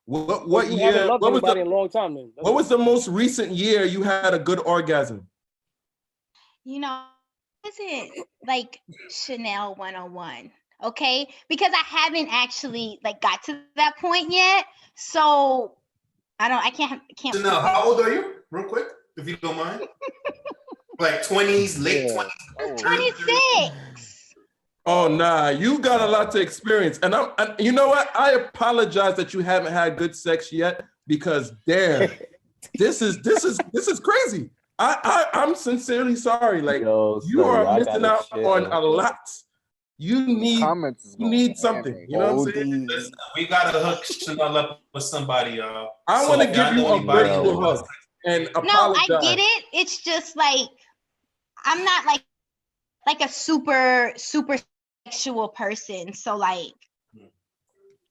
You haven't year? loved What was anybody in a the long time then. what was the most recent year you had a good orgasm? isn't like Chanel 101, okay? Because I haven't actually like got to that point yet. So I can't. Janelle, how old are you? Real quick, if you don't mind. Like 20s, late 20s. Oh, 26. Oh nah, you got a lot to experience, and you know what? I apologize that you haven't had good sex yet because damn, this is crazy. I'm sincerely sorry. Like Yo, you sorry, are I missing gotta out chill. on a lot. You need something. You know what I'm saying? Listen, we gotta hook Chanel up with somebody, y'all. I want to if give y'all you know a anybody in the virtual hug and apologize. No, I get it. It's just like I'm not like a super sexual person. So like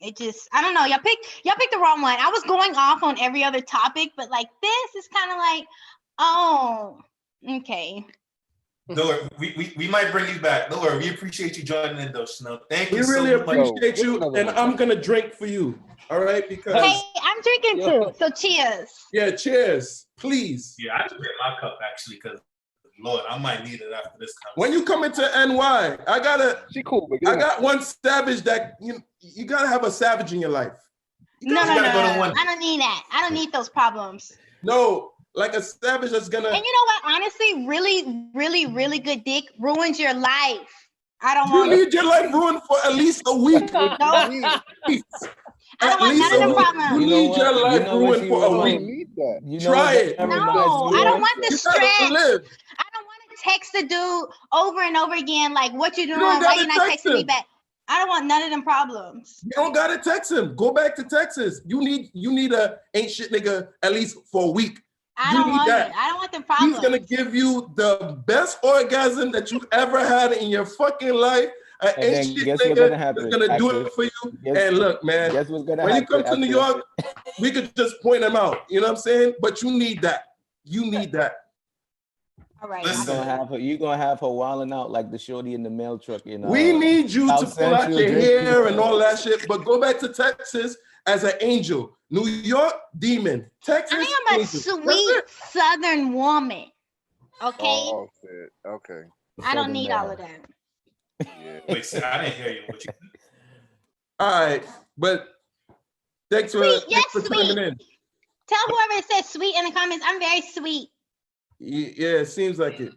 it just I don't know. Y'all picked the wrong one. I was going off on every other topic, but like this is kind of like, oh, okay. Don't worry, we might bring you back. Don't worry, we appreciate you joining in though, Chanel. Thank you We really so much. appreciate you, and I'm gonna drink for you. All right, because Hey, I'm drinking too. So cheers. yeah, cheers, please. Yeah, I just get my cup actually because Lord, I might need it after this conversation. When you come into NY, She cool, but I got one savage that you gotta have a savage in your life. No. gotta go to one. I don't need that. I don't need those problems. No, like a savage that's gonna. And you know what? Honestly, really, really, really good dick ruins your life. I don't You want need your life ruined for at least a week. no. I don't want none of the problems. You need your life ruined for a week. need that. You Try what it. that No, reminds me I don't of? want the You stress. gotta live. I don't want to text the dude over and over again, like, what you doing? don't Why gotta you not text texting me him. back? I don't want none of them problems. You don't gotta text him. Go back to Texas. You need a ain't shit nigga at least for a week. I You don't need want that. it. I don't want them He's problems. gonna give you the best orgasm that you ever had in your fucking life. An And then ain't shit guess what's nigga gonna is happen, gonna do Active? it for you. Guess- And look, man, Guess what's gonna when you happen come to New after- York, we could just point him out. You know what I'm saying? But you need that. You need that. All right. Listen. You're gonna have her wilding out like the shorty in the mail truck, We need you to South pull out Central your drinking. hair and all that shit, but go back to Texas as an angel. New York, demon. Texas, I am a angel. That's sweet it. Southern woman. Okay. Oh shit. Okay. I don't need all of that. Yeah. Wait, see, I didn't hear you. What you All right, but thanks for, Sweet, yes, thanks for chiming sweet. in. Tell whoever says sweet in the comments, I'm very sweet. Yeah, it seems like it.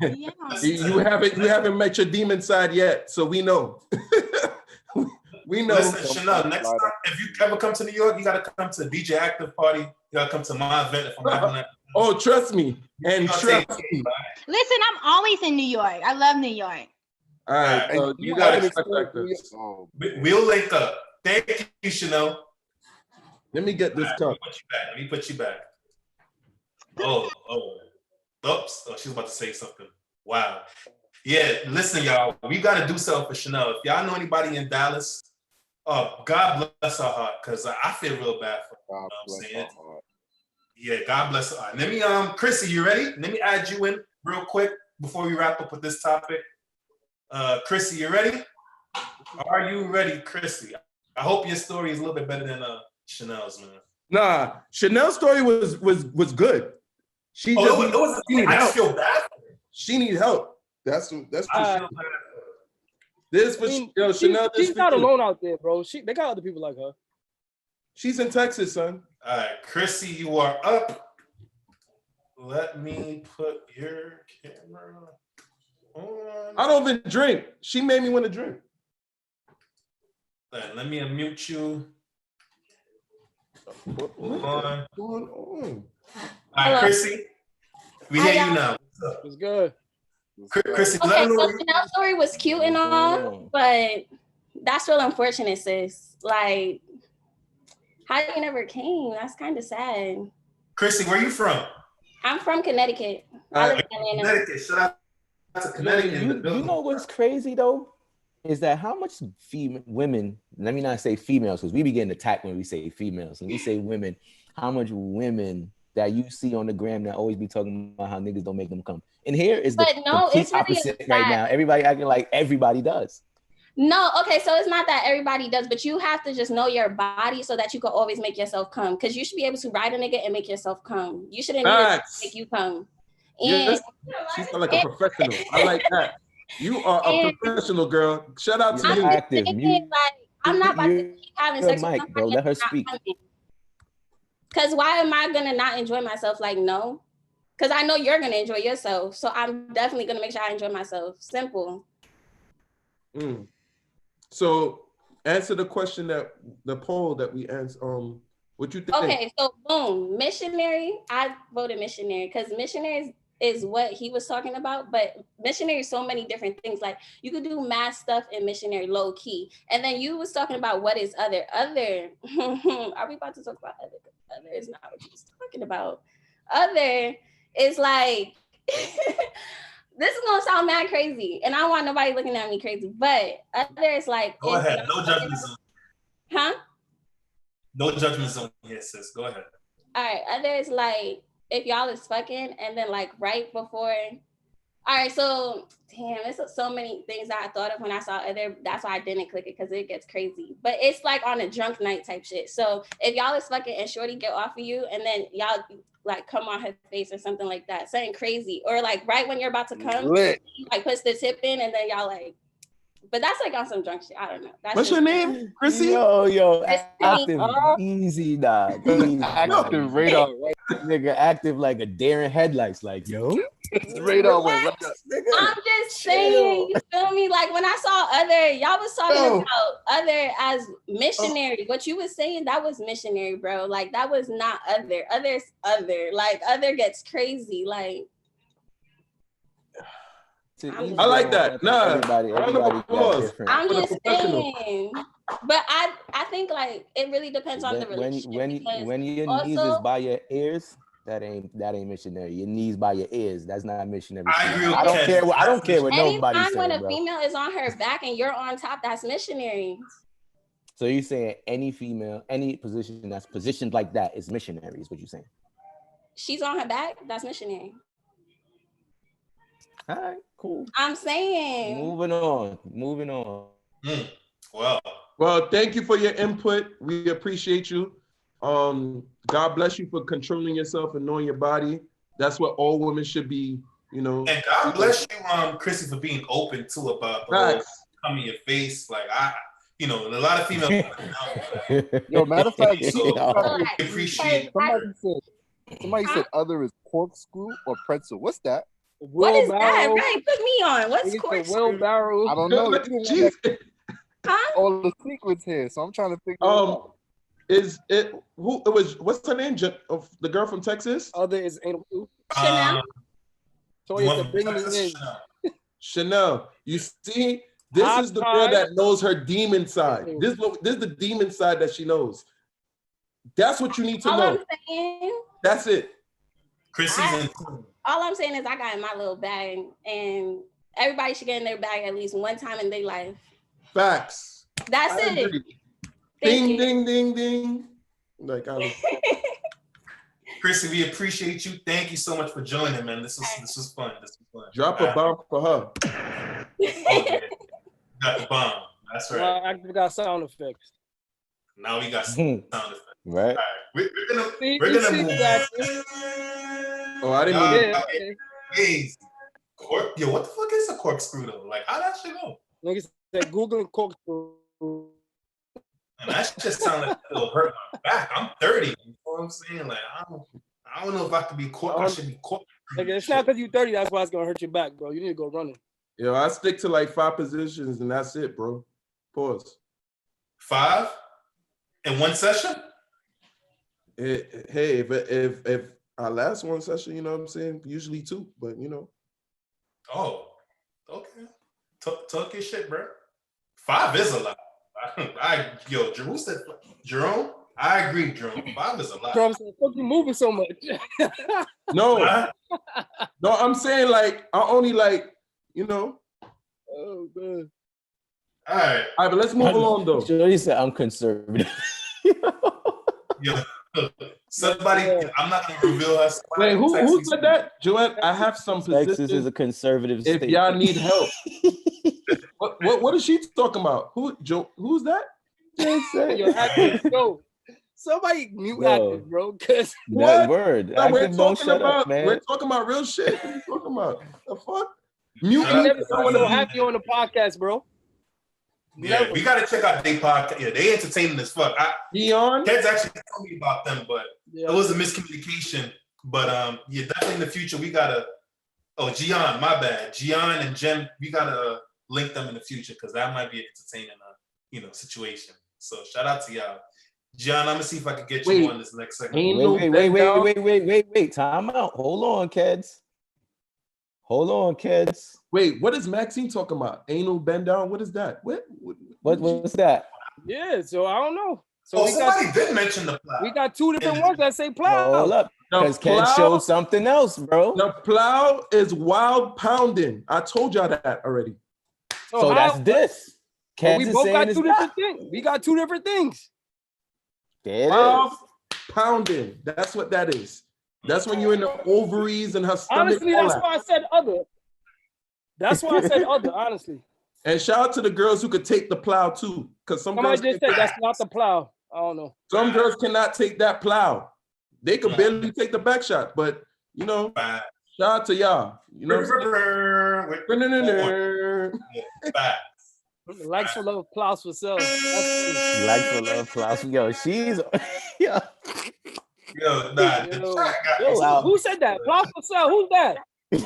Yeah. You haven't met your demon side yet, so we know. We know. Listen, Chanel, next time, if you ever come to New York, you gotta come to DJ Active Party. You gotta come to my event if I'm having that. Oh, trust me, and You gonna trust take- me. Listen, I'm always in New York. I love New York. All right, And so you you gotta haven't expect like experienced this. Oh, We'll link up. Thank you, Chanel. Let me get this All right, cup. Let me put you back. Oh. Oops. Oh, she was about to say something. Wow. Yeah, listen, y'all. We got to do something for Chanel. If y'all know anybody in Dallas, God bless her heart, because I feel real bad for her. You know what I'm saying? Yeah, God bless her heart. Let me, Chrissy, you ready? Let me add you in real quick before we wrap up with this topic. Chrissy, you ready? Are you ready, Chrissy? I hope your story is a little bit better than Chanel's, man. Nah, Chanel's story was good. She Oh, just it was. she need I just help. feel bad. She need help. That's for sure. This for I mean, yo, Chanel. This she's for not you. alone out there, bro. They got other people like her. She's in Texas, son. All right, Chrissy, you are up. Let me put your camera on. I don't even drink. She made me want to drink. Let me unmute you. What's Hold on. going on? All right, Hello. Chrissy, we hear you now. What's up? It's good. Chrissy, let Okay, them know. so Chanel's story was cute and all, but that's real unfortunate, sis. Like, how you never came? That's kind of sad. Chrissy, where you from? I'm from Connecticut. I live in Atlanta. Connecticut. Shout out to Connecticut. in the You building. know what's crazy though? Is that how much women, let me not say females, because we be getting attacked when we say females. When we say women, how much women that you see on the gram that always be talking about how niggas don't make them come. And here is the But no, complete it's really opposite not. right now. Everybody acting like everybody does. No, okay, so it's not that everybody does, but you have to just know your body so that you can always make yourself come. Because you should be able to ride a nigga and make yourself come. You shouldn't need to make you come. And Yes, she sound like a professional. I like that. You are a professional, girl. Shout out to You're you. active. I'm not about to keep having sex with Mike, bro. Let her speak. Because why am I gonna not enjoy myself? Like, no. Because I know you're gonna enjoy yourself. So I'm definitely gonna make sure I enjoy myself. Simple. So answer the question that the poll that we answered. What you think? Okay, so boom, missionary. I voted missionary because missionaries is what he was talking about, but missionary is so many different things. Like you could do math stuff in missionary low key. And then you was talking about what is other. Are we about to talk about other? Other is not what he was talking about. Other is like this is gonna sound mad crazy, and I don't want nobody looking at me crazy, but other is like Go ahead, no judgment zone. Huh? No judgment zone here, sis. Go ahead. All right, other is like if y'all is fucking and then like right before. All right, so damn, it's so many things that I thought of when I saw other. That's why I didn't click it because it gets crazy. But it's like on a drunk night type shit. So if y'all is fucking and shorty get off of you and then y'all like come on her face or something like that, something crazy, or like right when you're about to come, like puts the tip in and then y'all like. But that's like on some drunk shit. I don't know. That's What's your name, Chrissy? Yo, Chrissy. active, easy, dog. Easy, Active radar, right? nigga, active like a deer in headlights. Like, yo, Radar went What? right up. I'm just saying, you feel me? Like when I saw other, y'all was talking about other as missionary. What you was saying, that was missionary, bro. Like that was not other. Other's other. Like other gets crazy. Like I like that. Nah, everybody applause. different. I'm For the just professional. saying. But I think like it really depends on the relationship. When your also, knees is by your ears, that ain't missionary. Your knees by your ears, that's not missionary. I agree with I don't Ken. care what nobody's anytime when saying, a bro. female is on her back and you're on top, that's missionary. So you're saying any female, any position that's positioned like that is missionary, is what you're saying? She's on her back, that's missionary. All right, cool. I'm saying. Moving on. Well, thank you for your input. We appreciate you. God bless you for controlling yourself and knowing your body. That's what all women should be, you know. And God bless you, Chrissy, for being open too about the whole come in your face. Like a lot of females. Yo, matter of fact, appreciate. Somebody said other is corkscrew or pretzel. What's that? What is that? Right, put me on. What's corkscrew? Wheelbarrow. I don't know. Huh? All the secrets here, so I'm trying to figure it out. Is it who it was? What's her name? Of the girl from Texas? Other is ain't Chanel. Toya said, bring me in. Chanel. You see, this is the girl that knows her demon side. This is the demon side that she knows. That's what you need to know. All I'm saying. That's it. Chrissy's all I'm saying is I got in my little bag, and everybody should get in their bag at least one time in their life. Facts. That's it. Ding, ding, ding, ding. Like I was. Chrissy, we appreciate you. Thank you so much for joining, man. This was fun. Drop a bomb for her. Okay. Got the bomb. That's right. Well, we got sound effects. Now we got sound effects. Right. All right. We're gonna move. Oh, I didn't Nah, mean. Yeah. Hey, yo, what the fuck is a corkscrew though? Like, how that shit go? Niggas said Googling corkscrew. And that just sound like it'll hurt my back. I'm 30. You know what I'm saying? Like, I don't know if I could be cork. I should be cork. Like, it's not because you're 30, that's why it's gonna hurt your back, bro. You need to go running. Yo, I stick to like 5 positions and that's it, bro. Pause. 5 in one session? Hey, if I last one session, you know what I'm saying? Usually 2, but you know. Oh, okay. Talk your shit, bro. 5 is a lot. Yo, Jerome said, Jerome, I agree, Jerome. 5 is a lot. Trump said, fuck you moving so much. No, no, I'm saying like I only like, you know. Oh man. All right, but let's move along though. Jody said I'm conservative. Yo, somebody, I'm not gonna reveal us. Wait, who said that? Joanne, I have some Texas positions is a conservative if state. y'all need help. What is she talking about? Who's that? Yo, active, yo, somebody mute active, bro. Cause That word. No, we're Active, don't talking shut about up, man. we're talking about real shit. What are you talking about? The fuck? Mute I never saw so happy on the podcast, bro. Yeah, Never. we gotta check out their podcast. Yeah, they entertaining as fuck. Dion? Kids actually told me about them, but Yeah. it was a miscommunication. But yeah, definitely in the future we gotta. Oh, Gian, my bad. Gian and Jen, we gotta link them in the future because that might be an entertaining, situation. So shout out to y'all. Gian, I'm gonna see if I can get you on this next segment. Wait. Time out. Hold on, kids. Wait, what is Maxine talking about? Anal bend down? What is that? What's that? Yeah, so I don't know. So somebody did mention the plow. We got 2 different ones that say plow. Hold up. Because Ken showed something else, bro. The plow is wild pounding. I told y'all that already. So that's this. We both got 2 different things. We got 2 different things. There it Wild is. pounding. That's what that is. That's when you're in the ovaries and her stomach. Honestly, that's why I said other. That's why I said other, honestly. And shout out to the girls who could take the plow too. Because Somebody just said that's not the plow. I don't know. Some girls cannot take that plow. They could barely take the back shot, but shout out to y'all. You know what I'm saying? Likes for love, plows for sale. Likes for love, plows. Yo, she's Yo, who said that? Plows for sale. Who's that? Who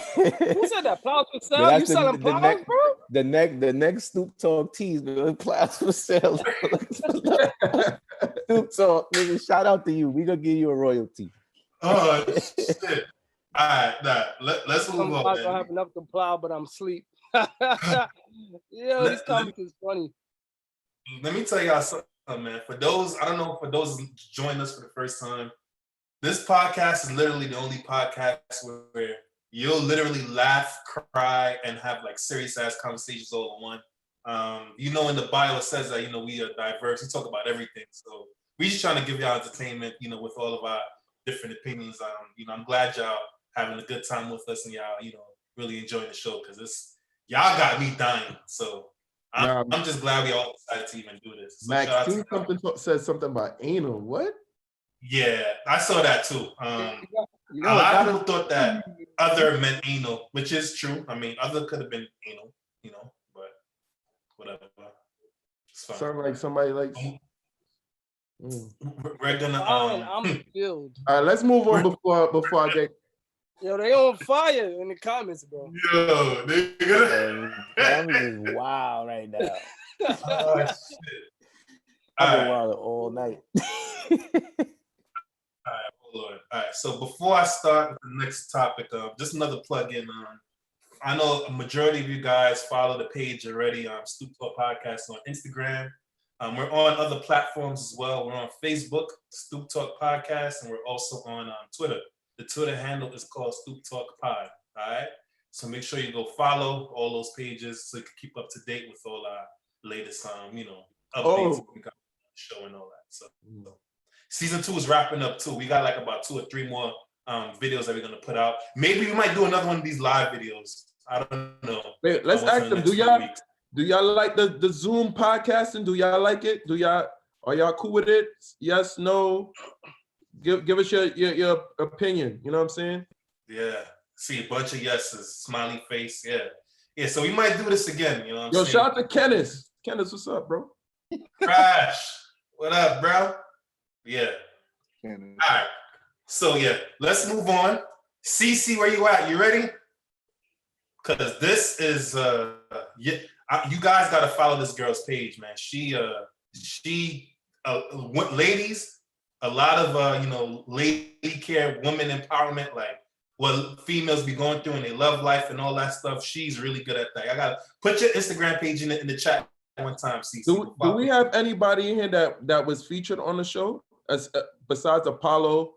said that? Plows for sale? You selling plows, bro? The next Stoop Talk tease, bro. Plows for sale. Stoop Talk, nigga. Shout out to you. We gonna give you a royalty. Oh shit! All right, let's move on. I don't have enough to plow, but I'm asleep. This comic is funny. Let me tell y'all something, man. For those joining us for the first time, this podcast is literally the only podcast where you'll literally laugh, cry, and have like serious ass conversations all in one. In the bio it says that we are diverse. We talk about everything. So we just trying to give y'all entertainment, with all of our different opinions. I'm glad y'all having a good time with us and y'all, really enjoying the show because y'all got me dying. So I'm just glad we all decided to even do this. So Maxine said something about anal. What? Yeah, I saw that too. A lot of people thought that other meant anal, which is true. I mean, other could have been anal, but whatever. It's fine. Sound like somebody likes. We're gonna. I'm filled. All right, let's move on before I get. Yo, they on fire in the comments, bro. Yo, That is wild right now. Oh, shit. I've been wild all night. All right, hold on. All right, so before I start with the next topic, just another plug-in. I know a majority of you guys follow the page already. Stoop Talk Podcast on Instagram. We're on other platforms as well. We're on Facebook, Stoop Talk Podcast, and we're also on Twitter. The Twitter handle is called Stoop Talk Pod. All right, so make sure you go follow all those pages so you can keep up to date with all our latest, updates. We got the show and all that. So. Season 2 is wrapping up too. We got like about 2 or 3 more videos that we're gonna put out. Maybe we might do another one of these live videos. I don't know. Wait, let's ask them. Do y'all like the Zoom podcasting? Do y'all like it? Are y'all cool with it? Yes, no. Give us your opinion. You know what I'm saying? Yeah. See a bunch of yeses, smiley face. Yeah. Yeah, so we might do this again. You know what I'm Yo, saying? shout out to Kenneth. Kenneth, what's up, bro? Crash. What up, bro? Yeah. All right. So yeah, let's move on. CC, where you at? You ready? Because this is you guys gotta follow this girl's page, man. She ladies, a lot of lady care, woman empowerment, like what females be going through and they love life and all that stuff. She's really good at that. I gotta put your Instagram page in the chat one time, CC. Do we have anybody in here that was featured on the show as besides Apollo,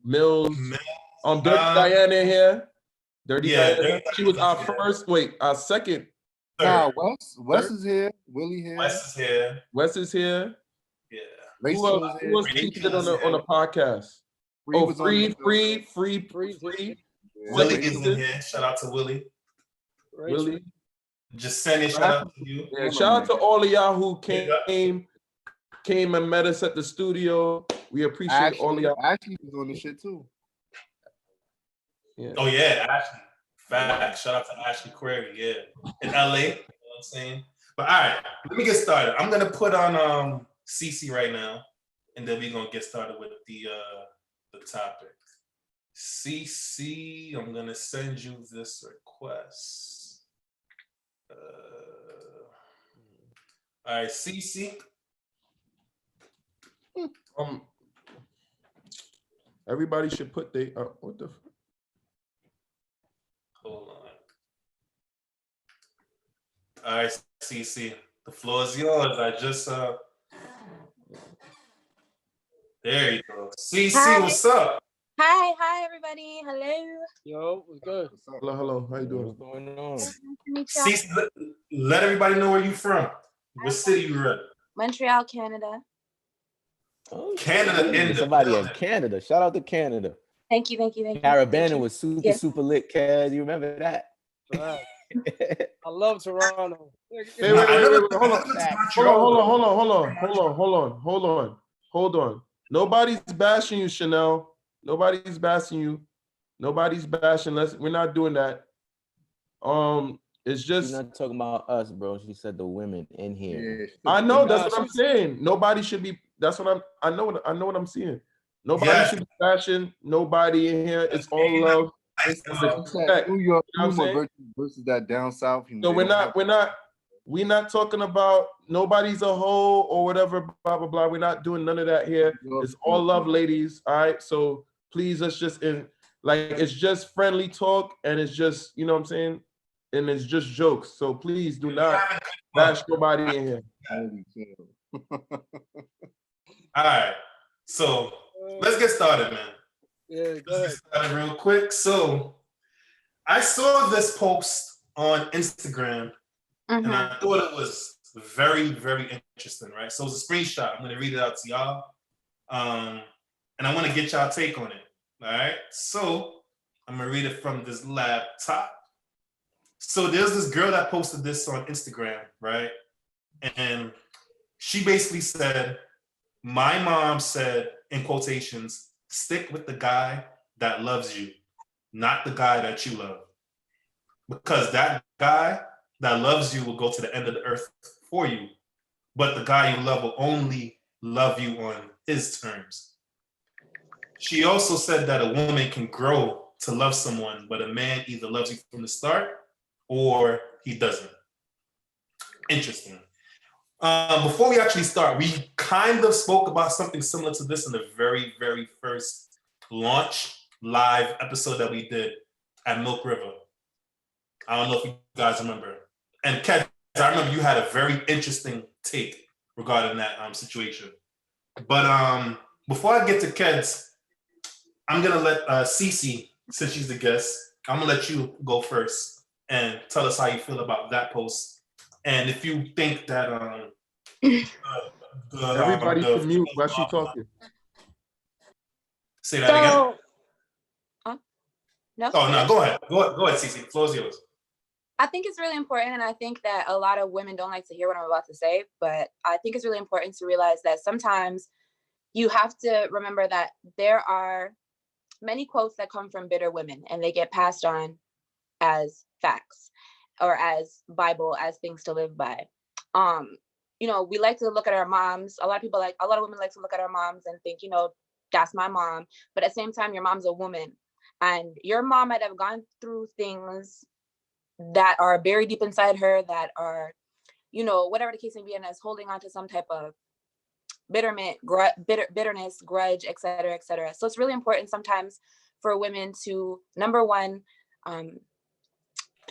Mills, Dirty Diana in here? Dirty Diana. She was our second. Nah, Wes is here. Willie here. Wes is here. Yeah. Who else featured on the podcast? Free. Willie is in here. Shout out to Willie. Willie. Jasenia, shout out to you. Yeah, shout out to all of y'all who came and met us at the studio. We appreciate all of y'all. Ashley was on the shit too. Yeah. Oh yeah, Ashley. Fact. Shout out to Ashley Query, yeah. In LA, you know what I'm saying? But all right, let me get started. I'm gonna put on CC right now, and then we're gonna get started with the topic. CC, I'm gonna send you this request. All right, CC. Everybody should put what the. Hold on. All right, CC, the floor is yours. I just there you go. CC, Hi. What's up? Hi, everybody. Hello. Yo, what's good? Hello. How you doing? What's going on? Nice to meet y'all. CC, let everybody know where you from. What city you in? Montreal, Canada. Oh, Canada in the somebody in building. Canada. Shout out to Canada. Thank you. Caravana was super Yeah. super lit, Kaz. You remember that? Right. I love Toronto. Wait. Hold on. Nobody's bashing you, Chanel. Nobody's bashing you. Nobody's bashing. We're not doing that. It's just She's not talking about us, bro. She said the women in here. I know that's what I'm saying. Nobody should be. That's what I know what I'm seeing. Nobody should be bashing nobody in here. It's all love. It's respect. New York versus that down south. So we're not talking about nobody's a hoe or whatever, blah blah blah. We're not doing none of that here. It's all love, ladies. All right. So please, let's just it's just friendly talk, and it's just, you know what I'm saying, and it's just jokes. So please do not bash nobody in here. All right. So let's get started, man. Yeah, go ahead. Let's get started real quick. So I saw this post on Instagram, and I thought it was very, very interesting, right? So it's a screenshot. I'm going to read it out to y'all. And I want to get y'all take on it. All right. So I'm going to read it from this laptop. So there's this girl that posted this on Instagram, right? And she basically said, my mom said, in quotations, stick with the guy that loves you, not the guy that you love. Because that guy that loves you will go to the end of the earth for you. But the guy you love will only love you on his terms. She also said that a woman can grow to love someone, but a man either loves you from the start or he doesn't. Interesting. Before we actually start, we kind of spoke about something similar to this in the very, very first launch live episode that we did at Milk River. I don't know if you guys remember. And Kat, I remember you had a very interesting take regarding that situation. But before I get to Keds, I'm gonna let Cece, since she's the guest, I'm gonna let you go first and tell us how you feel about that post. And if you think that everybody should mute while she's talking. Say that again. No. Oh no, go ahead. Go ahead, Cece. The floor is yours. I think it's really important, and I think that a lot of women don't like to hear what I'm about to say, but I think it's really important to realize that sometimes you have to remember that there are many quotes that come from bitter women, and they get passed on as facts or as Bible, as things to live by. You know, we like to look at our moms. A lot of women like to look at our moms and think, you know, that's my mom. But at the same time, your mom's a woman, and your mom might have gone through things that are buried deep inside her, that are, you know, whatever the case may be, and is holding on to some type of bitterness, grudge, et cetera, et cetera. So it's really important sometimes for women to, number one,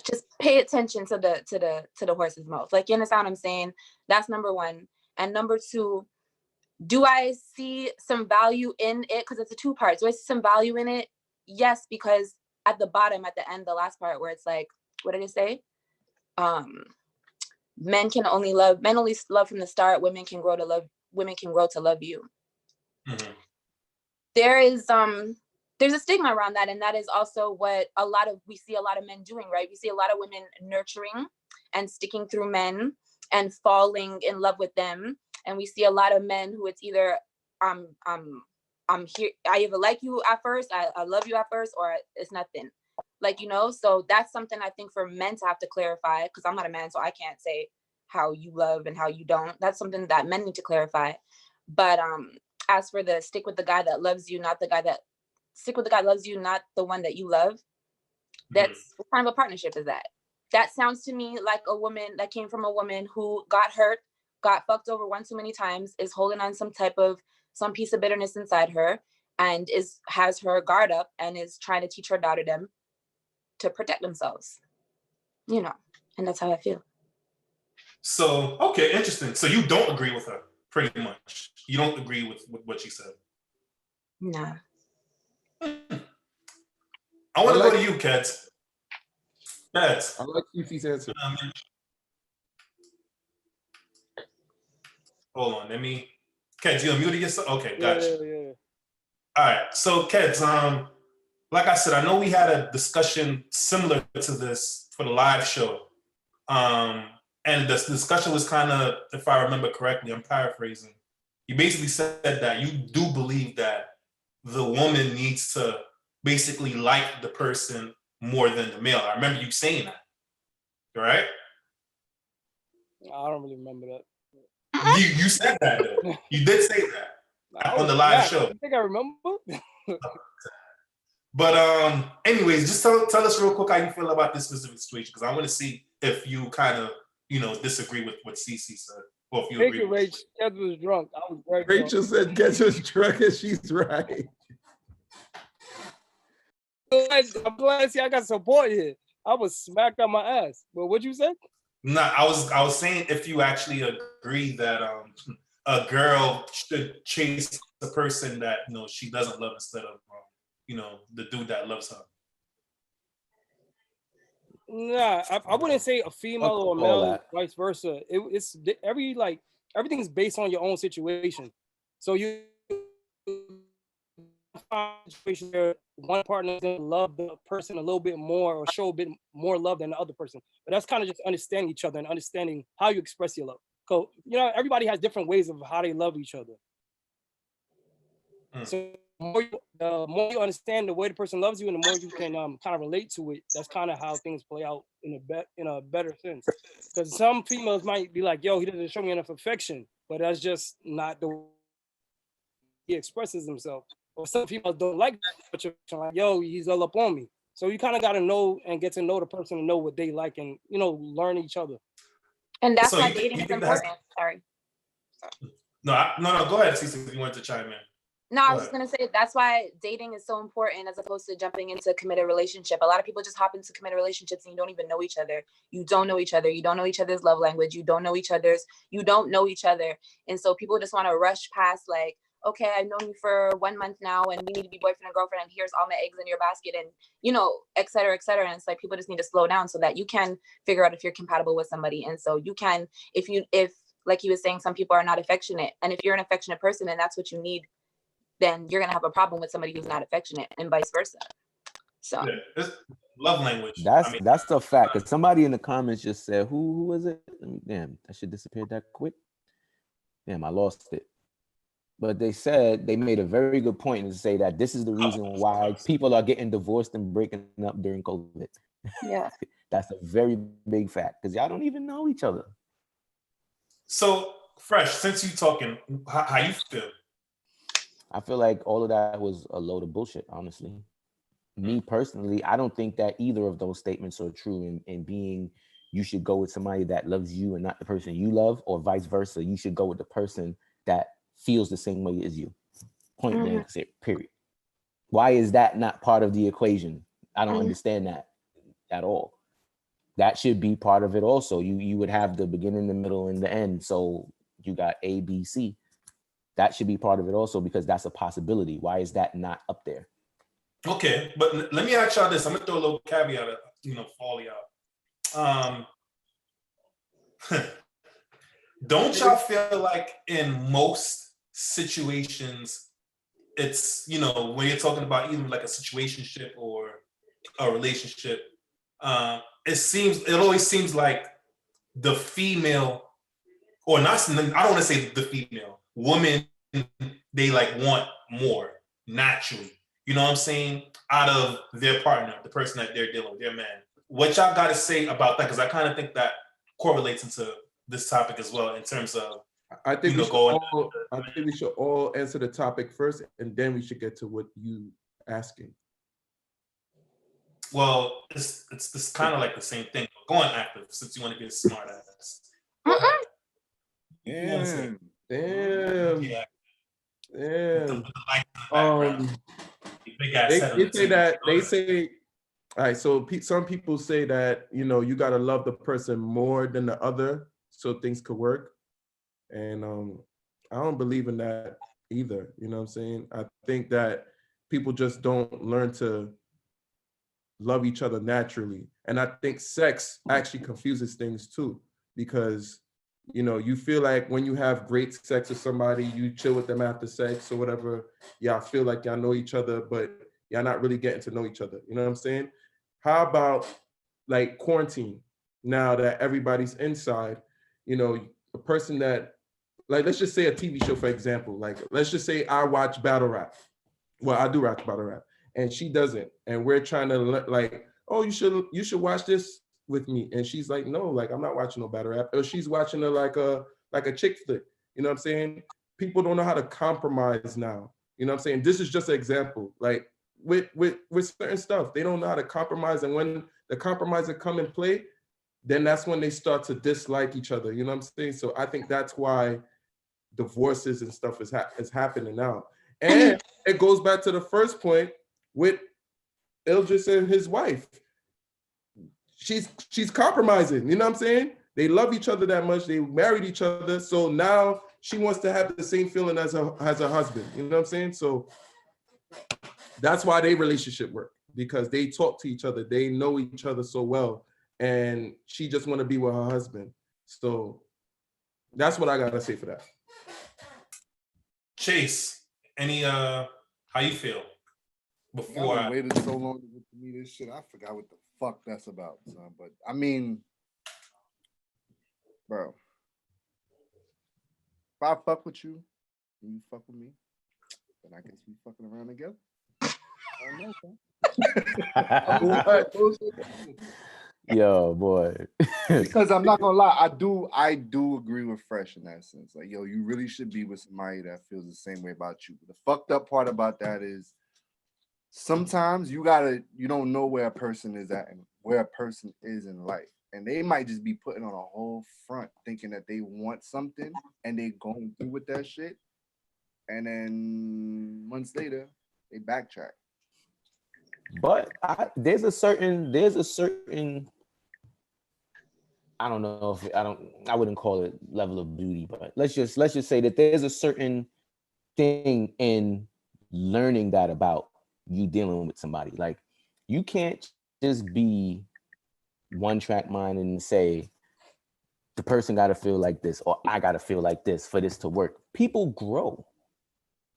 just pay attention to the horse's mouth. Like, you understand what I'm saying? That's number one. And number two, do I see some value in it? Because it's a two part. Do I see some value in it? Yes, because at the bottom, at the end, the last part where it's like, what did it say? Men only love from the start. Women can grow to love you. Mm-hmm. There's a stigma around that, and that is also what we see a lot of men doing, right? We see a lot of women nurturing and sticking through men and falling in love with them, and we see a lot of men who it's either I'm here, I either like you at first, I love you at first, or it's nothing. Like, you know, so that's something I think for men to have to clarify, because I'm not a man, so I can't say how you love and how you don't. That's something that men need to clarify. But as for the stick with the guy that loves you, not the one that you love, that's what kind of a partnership is that? That sounds to me like a woman that came from a woman who got hurt, got fucked over one too many times, is holding on some piece of bitterness inside her, and has her guard up and is trying to teach her daughter them to protect themselves, you know. And that's how I feel. So, okay, interesting. So you don't agree with her, pretty much. You don't agree with what she said. Nah. I want to go to you, Keds. Keds. I like Fifi's answer. Hold on, Keds, you unmuted yourself? Okay, gotcha. Yeah. All right, so Keds, like I said, I know we had a discussion similar to this for the live show. And the discussion was kind of, if I remember correctly, I'm paraphrasing. You basically said that you do believe that the woman needs to basically like the person more than the male. I remember you saying that, right? I don't really remember that. You said that, though. You did say that on the live show. I think I remember. But anyways, just tell us real quick how you feel about this specific situation, because I want to see if you kind of, disagree with what Cece said, or if you agree. Rachel, Keds was drunk. I was very Rachel said Keds was drunk, and she's right. I'm glad to see I got support here. I was smacked on my ass. But what'd you say? No, I was saying if you actually agree that a girl should chase the person that she doesn't love instead of the dude that loves her. Nah, I wouldn't say a female or a male, vice versa. It's everything's based on your own situation. So you find a situation where one partner is gonna love the person a little bit more or show a bit more love than the other person. But that's kind of just understanding each other and understanding how you express your love. So everybody has different ways of how they love each other. So the more you understand the way the person loves you, and the more you can kind of relate to it, that's kind of how things play out in a better sense. Because some females might be like, "Yo, he doesn't show me enough affection," but that's just not the way he expresses himself. Or some females don't like affection, like, "Yo, he's all up on me." So you kind of got to know and get to know the person and know what they like, and learn each other. And that's why dating is important. Sorry. No, go ahead, Cece, if you wanted to chime in. No, I was just going to say that's why dating is so important as opposed to jumping into a committed relationship. A lot of people just hop into committed relationships and you don't even know each other. You don't know each other. You don't know each other's love language. You don't know each other. And so people just want to rush past like, okay, I've known you for 1 month now and we need to be boyfriend and girlfriend and here's all my eggs in your basket and, et cetera, et cetera. And it's like people just need to slow down so that you can figure out if you're compatible with somebody. And so you can, if like he was saying, some people are not affectionate. And if you're an affectionate person and that's what you need, then you're gonna have a problem with somebody who's not affectionate, and vice versa. So it's love language. That's the fact. Because somebody in the comments just said, "Who was it?" Damn, that shit disappeared that quick. Damn, I lost it. But they said they made a very good point to say that this is the reason why people are getting divorced and breaking up during COVID. Yeah. That's a very big fact because y'all don't even know each other. So, Fresh, since you talking, how you feel? I feel like all of that was a load of bullshit, honestly. Me personally, I don't think that either of those statements are true in being you should go with somebody that loves you and not the person you love, or vice versa. You should go with the person that feels the same way as you. Point blank, period. Why is that not part of the equation? I don't understand that at all. That should be part of it also. You would have the beginning, the middle, and the end. So you got A, B, C. That should be part of it also because that's a possibility. Why is that not up there? Okay, but let me ask y'all this. I'm gonna throw a little caveat, for all y'all. Don't y'all feel like in most situations, it's when you're talking about even like a situationship or a relationship, it always seems like the female, or not. I don't want to say the female woman. They like want more naturally. You know what I'm saying? Out of their partner, the person that they're dealing with, their man. What y'all got to say about that? Because I kind of think that correlates into this topic as well in terms of I think we should all answer the topic first, and then we should get to what you asking. Well, it's kind of like the same thing. Go on, Active, since you want to be a smart ass. Damn. Yeah. Damn. They say all right, so some people say that you got to love the person more than the other so things could work, and I don't believe in that either. You know what I'm saying? I think that people just don't learn to love each other naturally, and I think sex actually confuses things too, because you feel like when you have great sex with somebody, you chill with them after sex or whatever, y'all feel like y'all know each other, but y'all not really getting to know each other. You know what I'm saying? How about like quarantine? Now that everybody's inside, a person that, like, let's just say a TV show, for example, like, let's just say I watch battle rap. Well, I do watch battle rap and she doesn't. And we're trying to like, oh, you should watch this with me. And she's like, no, like, I'm not watching no battle rap. Or she's watching like a chick flick. You know what I'm saying? People don't know how to compromise now. You know what I'm saying? This is just an example. Like with certain stuff, they don't know how to compromise. And when the compromiser come and play, then that's when they start to dislike each other. You know what I'm saying? So I think that's why divorces and stuff is happening now. And it goes back to the first point with Idris and his wife. She's compromising. You know what I'm saying? They love each other that much. They married each other. So now she wants to have the same feeling as her husband. You know what I'm saying? So that's why their relationship worked, because they talk to each other. They know each other so well. And she just want to be with her husband. So that's what I got to say for that. Chase, how you feel? Before I waited so long to get to me this shit, I forgot what the fuck that's about, son. But I mean, bro, if I fuck with you and you fuck with me, then I guess we fucking around together. I don't know, son. Yo, boy. Because I'm not gonna lie, I do agree with Fresh in that sense. Like, yo, you really should be with somebody that feels the same way about you. The fucked up part about that is sometimes you don't know where a person is at and where a person is in life. And they might just be putting on a whole front thinking that they want something and they going through with that shit. And then months later, they backtrack. But there's a certain I don't know if I wouldn't call it level of beauty, but let's just say that there's a certain thing in learning that about you dealing with somebody. Like, you can't just be one track mind and say the person got to feel like this or I got to feel like this for this to work. People grow.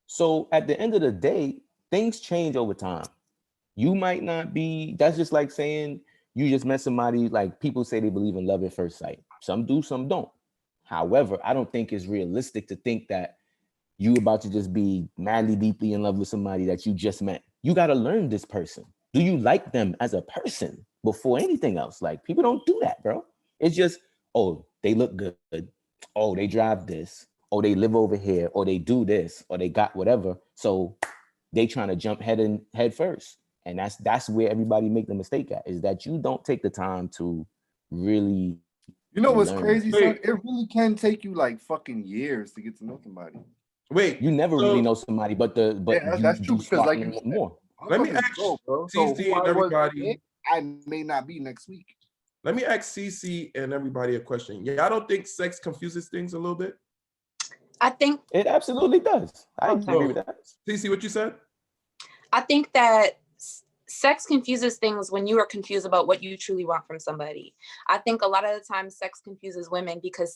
So at the end of the day, things change over time. You might not be, that's just like saying you just met somebody, like people say they believe in love at first sight. Some do, some don't. However, I don't think it's realistic to think that you about to just be madly, deeply in love with somebody that you just met. You got to learn this person. Do you like them as a person before anything else? Like, people don't do that, bro. It's just, oh, they look good. Oh, they drive this. Oh, they live over here. Or they do this. Or they got whatever. So they trying to jump head first. And that's where everybody make the mistake at, is that you don't take the time to really. You know what's learn. crazy, son? It really can take you like fucking years to get to know somebody. Wait, You never really know somebody, but that's true, because start like you knowing said, more. let me ask bro. CC and everybody. I may not be next week. Let me ask CC and everybody a question. Yeah, I don't think sex confuses things a little bit. I think It absolutely does. I Okay. agree with that. CC, what you said? I think that sex confuses things when you are confused about what you truly want from somebody. I think a lot of the time sex confuses women because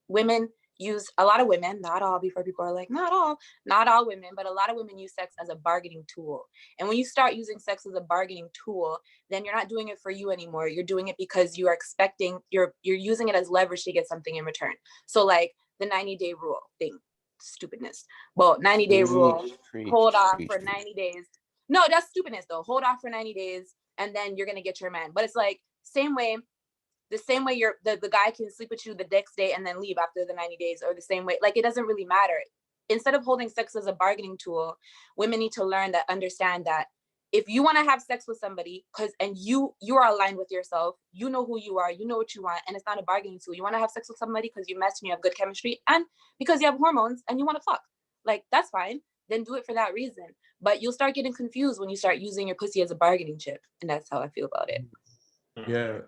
women use, a lot of women, not all, before people are like, not all women, but a lot of women use sex as a bargaining tool. And when you start using sex as a bargaining tool, then you're not doing it for you anymore. You're doing it because you are expecting, you're using it as leverage to get something in return. So like the 90-day rule thing, stupidness. Well, 90-day rule, hold off for 90 days. No, that's stupidness though. Hold off for 90 days and then you're gonna get your man. But it's like the same way you're the guy can sleep with you the next day and then leave after the 90 days, or the same way, like it doesn't really matter. Instead of holding sex as a bargaining tool, women need to learn that, understand that if you want to have sex with somebody, and you are aligned with yourself, you know who you are, you know what you want, and it's not a bargaining tool. You want to have sex with somebody because you match and you have good chemistry and because you have hormones and you want to fuck. Like, that's fine. Then do it for that reason. But you'll start getting confused when you start using your pussy as a bargaining chip. And that's how I feel about it. Yeah.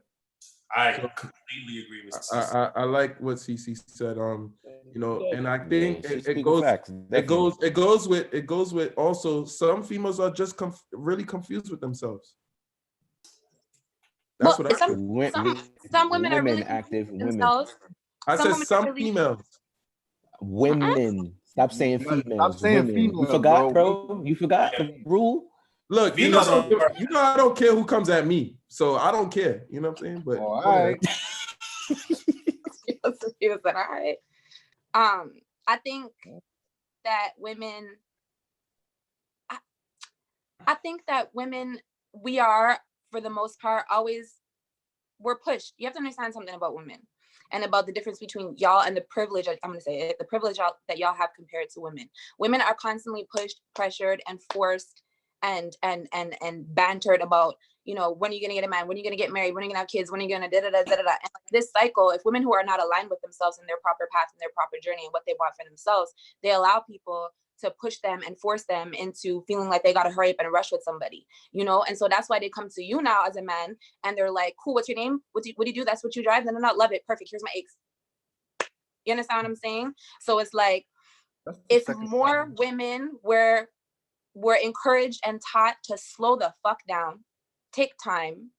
I completely agree with CC. I like what CC said. You know, and I think it goes with also some females are just really confused with themselves. That's what I think. Some women are really active confused with themselves. I said some females. Women. Stop saying females. Stop saying women. females, You forgot, bro. You forgot the rule. Look, you know I don't care who comes at me, so I don't care. You know what I'm saying? But all right. All right. I think that women. I think that women, we are, for the most part, we're pushed. You have to understand something about women and about the difference between y'all and the privilege, I'm going to say it, the privilege that y'all have compared to women. Women are constantly pushed, pressured, and forced and bantered about, you know, when are you going to get a man? When are you going to get married? When are you going to have kids? When are you going to da-da-da-da-da-da? And this cycle, if women who are not aligned with themselves and their proper path and their proper journey and what they want for themselves, they allow people to push them and force them into feeling like they got to hurry up and rush with somebody, you know? And so that's why they come to you now as a man and they're like, cool, what's your name? What do you do? That's what you drive? No, love it. Perfect. Here's my eggs. You understand what I'm saying? So it's like, if more women were encouraged and taught to slow the fuck down, take time,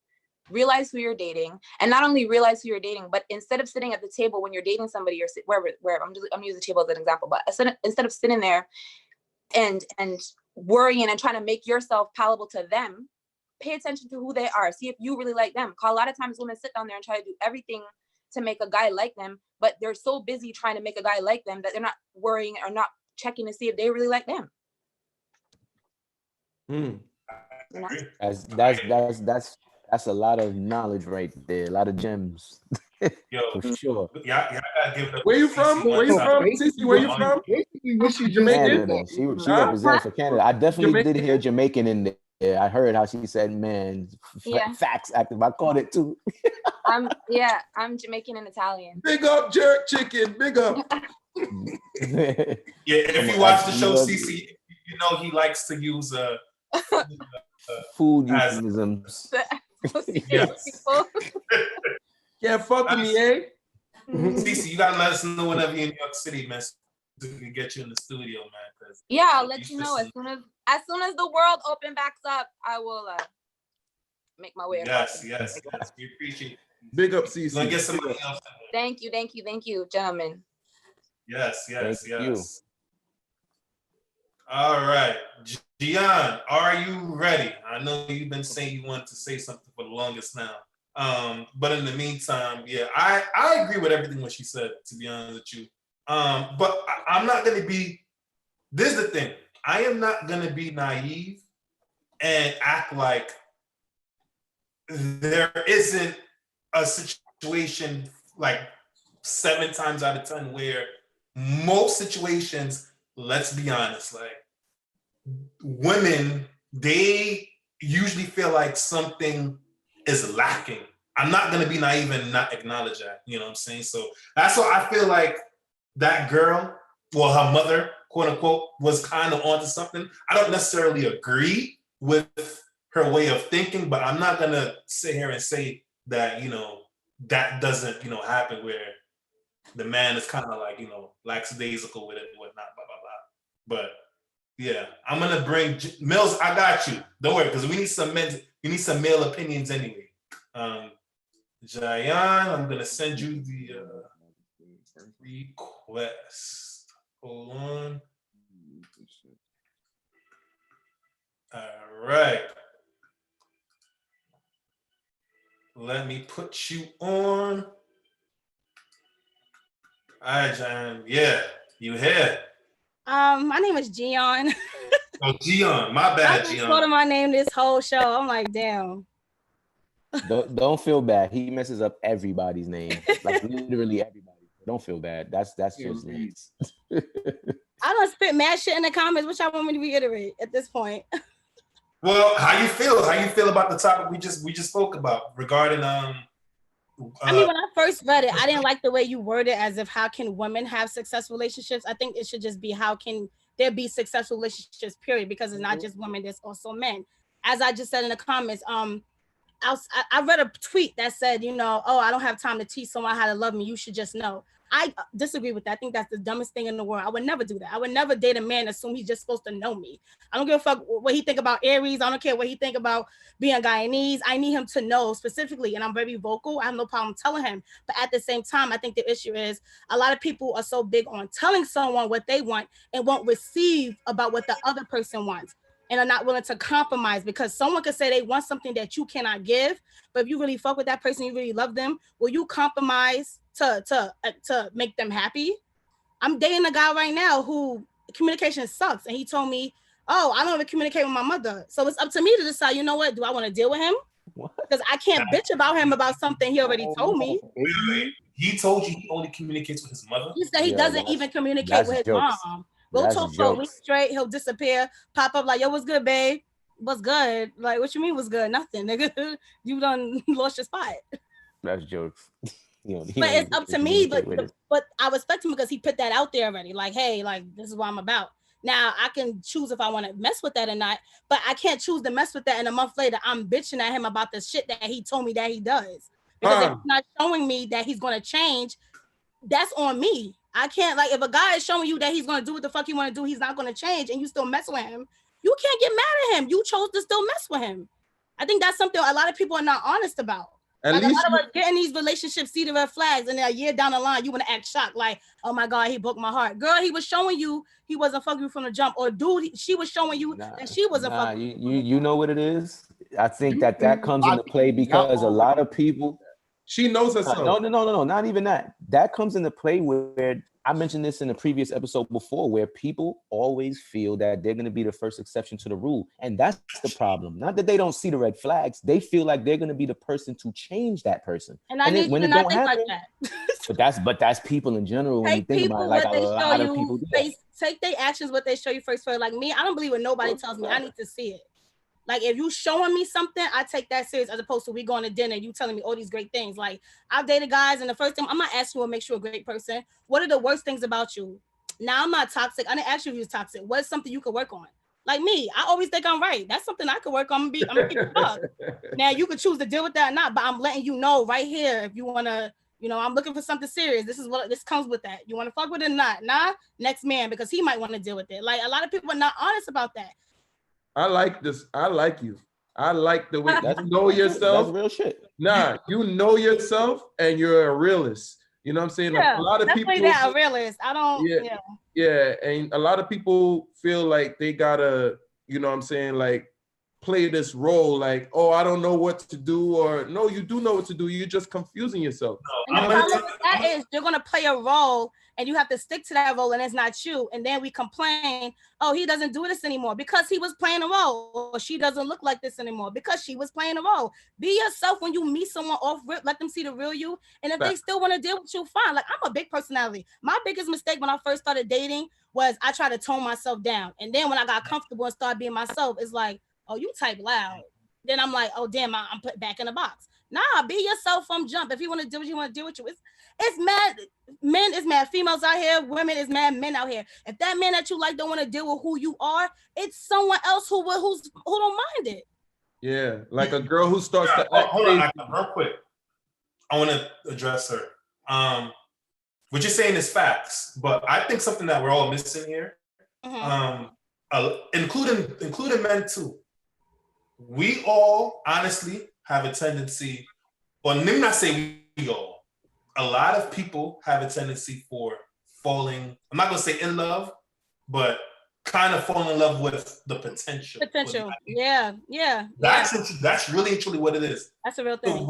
realize who you're dating, and not only realize who you're dating, but instead of sitting at the table when you're dating somebody or wherever, I'm using the table as an example, but instead of sitting there and worrying and trying to make yourself palatable to them, pay attention to who they are. See if you really like them. Cause a lot of times women sit down there and try to do everything to make a guy like them, but they're so busy trying to make a guy like them that they're not worrying or not checking to see if they really like them. That's a lot of knowledge right there. A lot of gems. Yo, for sure. Yeah, gotta give it up. Where you from? Where you from? Cece, where you from? Jamaican. She represents for Canada. I definitely did hear Jamaican in there. I heard how she said, "Man, facts active." I caught it too. I'm Jamaican and Italian. Big up, jerk chicken. Big up. Yeah, if you watch the show, CC, you know he likes to use food euphemisms. Yes. Yeah, fuck with me, eh? CC, you gotta let us know whenever you're in New York City, man, so we can get you in the studio, man. Yeah, I'll let you know as soon as the world open backs up. I will make my way. Yes. We appreciate it. Big up, CC. Gonna get somebody else. Thank you, gentlemen. Yes. All right, Gian, are you ready? I know you've been saying you wanted to say something for the longest now. But in the meantime, yeah, I agree with everything what she said, to be honest with you. But I'm not gonna be this is the thing. I am not gonna be naive and act like there isn't a situation like 7 times out of 10 where most situations, let's be honest, like women, they usually feel like something is lacking. I'm not gonna be naive and not acknowledge that, you know what I'm saying? So that's why I feel like that girl, well, her mother, quote unquote, was kind of onto something. I don't necessarily agree with her way of thinking, but I'm not gonna sit here and say that, you know, that doesn't, you know, happen where the man is kind of like, you know, lackadaisical with it and whatnot, blah, blah, blah. But yeah, I'm gonna bring Mills. I got you. Don't worry, because we need some men. We need some male opinions anyway. Jayan, I'm gonna send you the request. Hold on. All right. Let me put you on. All right, Jayan. Yeah, you here? My name is Gian. Oh, Gian. My bad, I Gian. told him my name this whole show. I'm like, damn. Don't feel bad. He messes up everybody's name, like literally everybody. Don't feel bad. That's just Lance. I don't spit mad shit in the comments, which I want me to reiterate at this point. Well, how you feel? How you feel about the topic we just spoke about regarding I mean, when I first read it, I didn't like the way you worded as if how can women have successful relationships. I think it should just be how can there be successful relationships, period, because it's not just women, there's also men. As I just said in the comments, I read a tweet that said, you know, oh, I don't have time to teach someone how to love me. You should just know. I disagree with that. I think that's the dumbest thing in the world. I would never do that. I would never date a man assume he's just supposed to know me. I don't give a fuck what he think about Aries. I don't care what he think about being Guyanese. I need him to know specifically, and I'm very vocal. I have no problem telling him. But at the same time, I think the issue is a lot of people are so big on telling someone what they want and won't receive about what the other person wants, and are not willing to compromise, because someone could say they want something that you cannot give, but if you really fuck with that person, you really love them, will you compromise to make them happy? I'm dating a guy right now who communication sucks, and he told me, oh, I don't even communicate with my mother, so it's up to me to decide, you know what, do I want to deal with him? Because I can't bitch about him about something he already told me. Wait. He told you he only communicates with his mother? He said he doesn't even communicate with his mom. We'll talk for a week straight, he'll disappear, pop up like, yo, what's good, babe? What's good? Like, what you mean what's good? Nothing, nigga. You done lost your spot. That's jokes. But it's up to me, but I respect him because he put that out there already. Like, hey, like, this is what I'm about. Now, I can choose if I want to mess with that or not, but I can't choose to mess with that, and a month later, I'm bitching at him about the shit that he told me that he does. Because if he's not showing me that he's going to change, that's on me. I can't, like, if a guy is showing you that he's going to do what the fuck he want to do, he's not going to change, and you still mess with him, you can't get mad at him. You chose to still mess with him. I think that's something a lot of people are not honest about. Like, a lot of us get in these relationships, see the red flags, and then a year down the line, you want to act shocked, like, oh my God, he broke my heart. Girl, he was showing you he wasn't fucking you from the jump. Or dude, she was showing you that she wasn't fucking you know what it is? I think that comes into play because a lot of people... She knows herself. No, not even that. That comes into play where I mentioned this in a previous episode before, where people always feel that they're going to be the first exception to the rule. And that's the problem. Not that they don't see the red flags. They feel like they're going to be the person to change that person. And I need you to not think like that. but that's people in general. When you think about it, like a lot of people do that. Take their actions, what they show you first. For like me, I don't believe what nobody tells me. I need to see it. Like, if you showing me something, I take that serious, as opposed to we going to dinner, you telling me all these great things. Like, I've dated guys, and the first thing, I'm not asking you what makes you a great person. What are the worst things about you? Now, I'm not toxic. I didn't ask you if you was toxic. What's something you could work on? Like me, I always think I'm right. That's something I could work on. I'm gonna be up. Now, you could choose to deal with that or not, but I'm letting you know right here, if you want to, you know, I'm looking for something serious. This is what this comes with that. You want to fuck with it or not? Nah, next man, because he might want to deal with it. Like, a lot of people are not honest about that. I like this. I like you. I like the way you know yourself. That's real shit. Nah, you know yourself and you're a realist. You know what I'm saying? Yeah, a lot of people that a realist. I don't yeah, and a lot of people feel like they gotta, you know what I'm saying, like play this role like, oh, I don't know what to do, or no, you do know what to do. You're just confusing yourself. And the problem with that is you're gonna play a role and you have to stick to that role and it's not you. And then we complain, oh, he doesn't do this anymore because he was playing a role, or she doesn't look like this anymore because she was playing a role. Be yourself when you meet someone off rip, let them see the real you. And if they still want to deal with you, fine. Like, I'm a big personality. My biggest mistake when I first started dating was I tried to tone myself down. And then when I got comfortable and started being myself, it's like, oh, you type loud. Then I'm like, oh, damn, I'm put back in the box. Nah, be yourself from jump. If you want to do what you want to do with you, it's mad. Men is mad females out here. Women is mad men out here. If that man that you like don't want to deal with who you are, it's someone else who don't mind it. Yeah, like a girl who starts to act. Hold on, real quick. I want to address her. What you're saying is facts, but I think something that we're all missing here, including men too. We all honestly have a tendency, or let me not say we all, a lot of people have a tendency for falling, I'm not gonna say in love, but kind of fall in love with the potential. Yeah. That's really and truly what it is. That's a real thing. So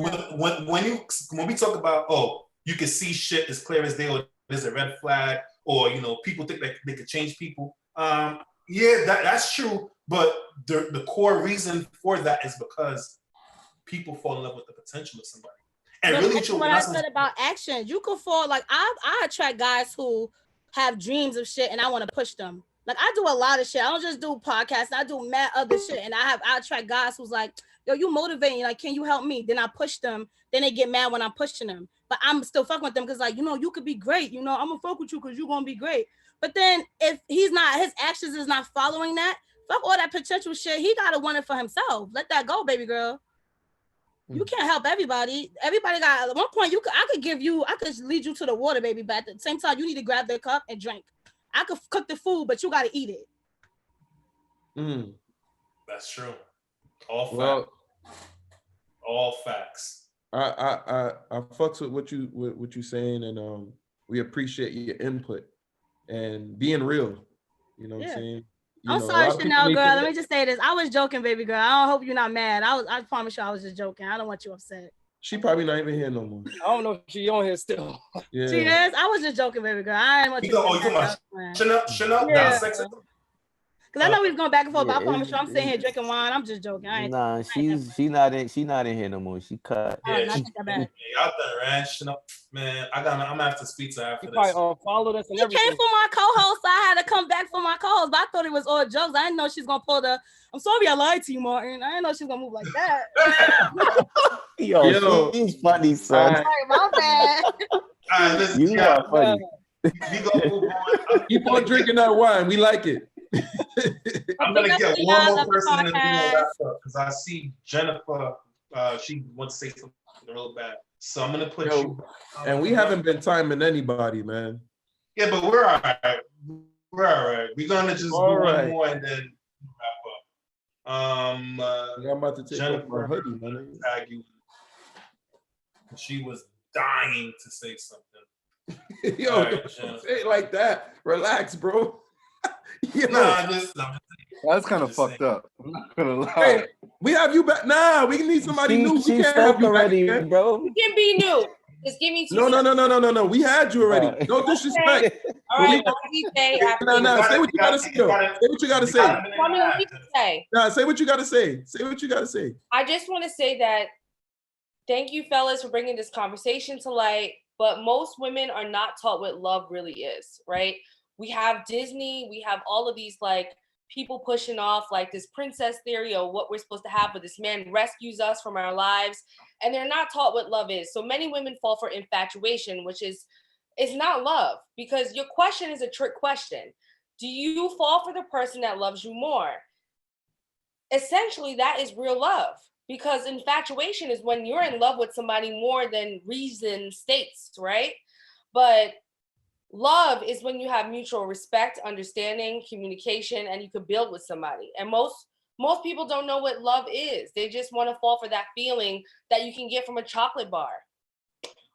when we talk about, oh, you can see shit as clear as day, or there's a red flag, or people think that they could change people. Yeah, that's true. But the core reason for that is because people fall in love with the potential of somebody. And but really, what I said about action, you could fall, like I attract guys who have dreams of shit and I want to push them. Like, I do a lot of shit. I don't just do podcasts. I do mad other shit. And I attract guys who's like, yo, you motivating. Like, can you help me? Then I push them. Then they get mad when I'm pushing them. But I'm still fucking with them because, like, you could be great. I'm going to fuck with you because you're going to be great. But then if his actions is not following that, fuck all that potential shit. He got to want it for himself. Let that go, baby girl. You can't help everybody. Everybody got, at one point, I could lead you to the water, baby. But at the same time, you need to grab the cup and drink. I could cook the food, but you got to eat it. That's true. All facts. I fucks with what you saying, and we appreciate your input and being real. You know what I'm saying? I'm sorry, Chanel girl. Let me just say this. I was joking, baby girl. I hope you're not mad. I promise you I was just joking. I don't want you upset. She probably not even here no more. I don't know if she on here still. Yeah. She is? I was just joking, baby girl. I didn't want you to Chanel, down sex. Because I know we was going back and forth, but I promise you I'm sitting here drinking wine. I'm just joking. Nah, she not in here no more. She cut. Yeah, y'all done ran. Chanel, man, I'm gonna have to speak to her after this. Probably followed us and everything. Came for my co-host. I had to come back for my co-host, but I thought it was all jokes. I didn't know she's gonna pull the, I'm sorry I lied to you, Martin. I didn't know she was gonna move like that. Yo, she's funny, son. Sorry, my bad. Listen, you are funny. Keep on drinking that wine. We like it. I'm gonna get one more person and then wrap up because I see Jennifer. She wants to say something real bad, so I'm gonna put you. And we haven't been timing anybody, man. Yeah, but we're all right. We're all right. We're gonna just do one more and then wrap up. I'm about to take Jennifer, off my hoodie, man. Tag you. She was dying to say something. Yo, don't say it like that. Relax, bro. That's kind of fucked up. I'm not gonna lie. Hey, we have you back. Nah, we need somebody new. We can't have you already, back, bro. You can be new. Just give me 2 No. We had you already. No disrespect. All right. No. Say what you gotta say. Say what you gotta say. Tell me what you say. Nah, say what you gotta say. Say what you gotta say. I just want to say that thank you, fellas, for bringing this conversation to light. But most women are not taught what love really is, right? We have Disney, we have all of these like people pushing off like this princess theory of what we're supposed to have, but this man rescues us from our lives, and they're not taught what love is. So many women fall for infatuation, which is not love, because your question is a trick question. Do you fall for the person that loves you more? Essentially, that is real love, because infatuation is when you're in love with somebody more than reason states, right? But love is when you have mutual respect, understanding, communication, and you can build with somebody. And most people don't know what love is. They just want to fall for that feeling that you can get from a chocolate bar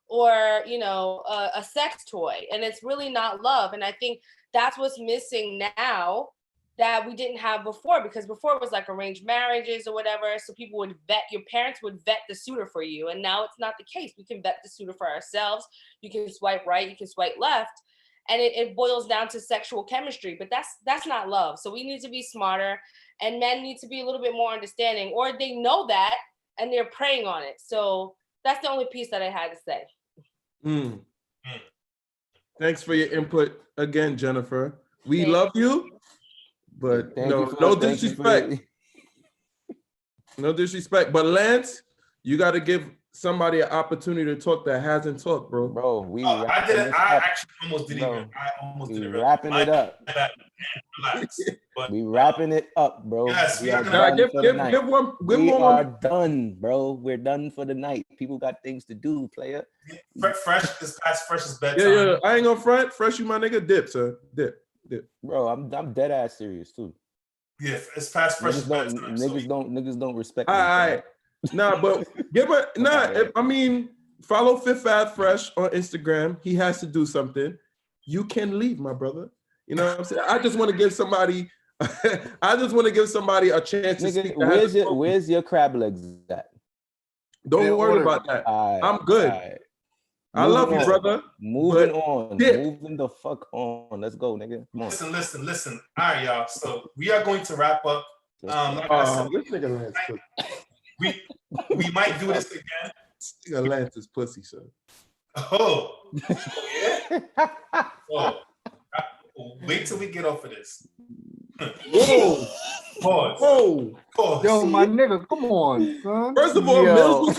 or, a sex toy. And it's really not love. And I think that's what's missing now that we didn't have before, because before it was like arranged marriages or whatever. So your parents would vet the suitor for you. And now it's not the case. We can vet the suitor for ourselves. You can swipe right, you can swipe left. and it boils down to sexual chemistry, but that's not love. So we need to be smarter, and men need to be a little bit more understanding, or they know that and they're preying on it. So that's the only piece that I had to say. Thanks for your input again, Jennifer. We love you, but no disrespect. No disrespect. But Lance, you got to give somebody an opportunity to talk that hasn't talked, bro. Bro, I didn't. I actually almost didn't even. I almost didn't. Wrapping it up. Relax. But, we wrapping it up, bro. Yes, we are done, bro. We're done for the night. People got things to do, player. Fresh is past Fresh's bedtime. Yeah. I ain't gonna front. Fresh, you my nigga. Dip, sir. Dip. Bro, I'm dead ass serious too. Yeah, it's past Fresh's bedtime. Niggas don't respect. All right. Nah, but I mean, follow Fifth Ave Fresh on Instagram. He has to do something. You can leave, my brother. You know what I'm saying? I just want to give somebody a chance to speak. Where's your crab legs at? Don't worry about that. I'm good. I love you, brother. Moving the fuck on. Let's go, nigga. Come on. Listen. All right, y'all. So we are going to wrap up. Like I said, we might do this again. This nigga Lance is pussy, son. Oh, yeah. Wait till we get off of this. Whoa. Pause. Whoa. Pause. Yo, my nigga, come on, son. First of all,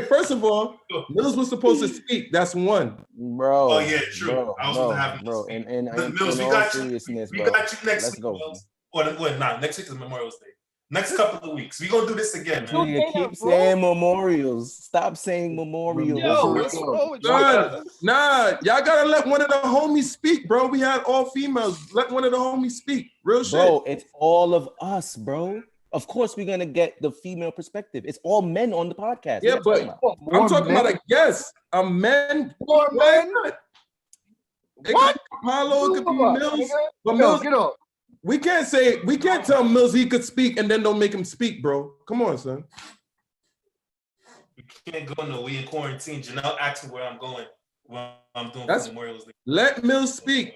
First of all, Mills was supposed to speak. That's one. Bro. Oh, yeah, true. I was supposed to have bro. And Mills, we got you next Let's week, go. Mills. Next week is Memorial Day. Next couple of weeks. We're going to do this again, man. You keep saying memorials. Stop saying memorials. Nah, y'all gotta let one of the homies speak, bro. We had all females. Let one of the homies speak. Real shit. Bro, it's all of us, bro. Of course, we're gonna get the female perspective. It's all men on the podcast. Yeah, but I'm talking about a guest. A man. More men. It could be Apollo, it could be Mills. But Mills, get up. We can't tell Mills he could speak and then don't make him speak, bro. Come on, son. We can't go nowhere. We in quarantine. Janelle asked me where I'm going. What I'm doing for Memorial Day. Let Mills speak.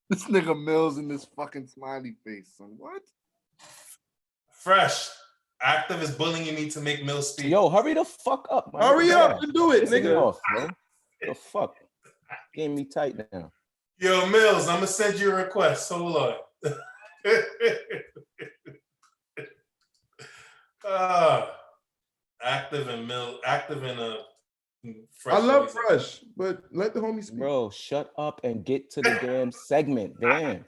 This nigga Mills in this fucking smiley face, son. What? Fresh. Active is bullying me to make Mills speak. Yo, hurry the fuck up, man. Hurry up and do it, nigga. Off, bro. The fuck? Getting me tight now. Yo, Mills, I'm gonna send you a request. Hold on. Active and Fresh. I love Fresh, but let the homie speak. Bro, shut up and get to the damn segment. Damn.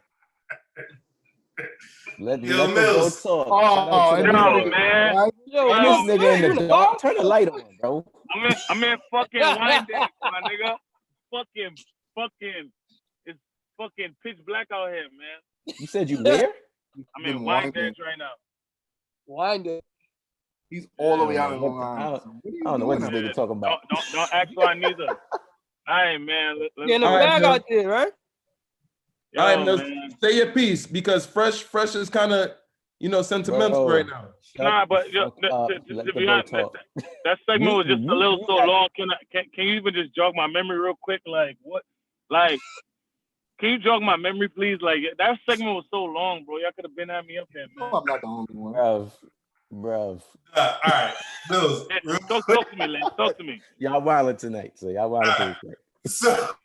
Let Mills. Talk. Man. This nigga in the dark. Turn the light on, bro. I'm in fucking wine dance, my nigga. It's fucking pitch black out here, man. You said you where? I'm in wine dance right now. Wine dance. He's all the way out of the line. I don't know what this nigga talking about. Don't act like neither. All right, man. Get in the bag out there, right? All right, Mills, say your piece because Fresh is kind of, sentimental right now. Nah, but to be honest, that segment was just a little so long. Can you even just jog my memory real quick? Like what? Like, can you jog my memory, please? Like that segment was so long, bro. Y'all could have been at me up there, man. I'm not the only one, bro. All right, Mills. Talk to me, Lance. Talk to me. Y'all wilding tonight, so y'all wilding tonight. So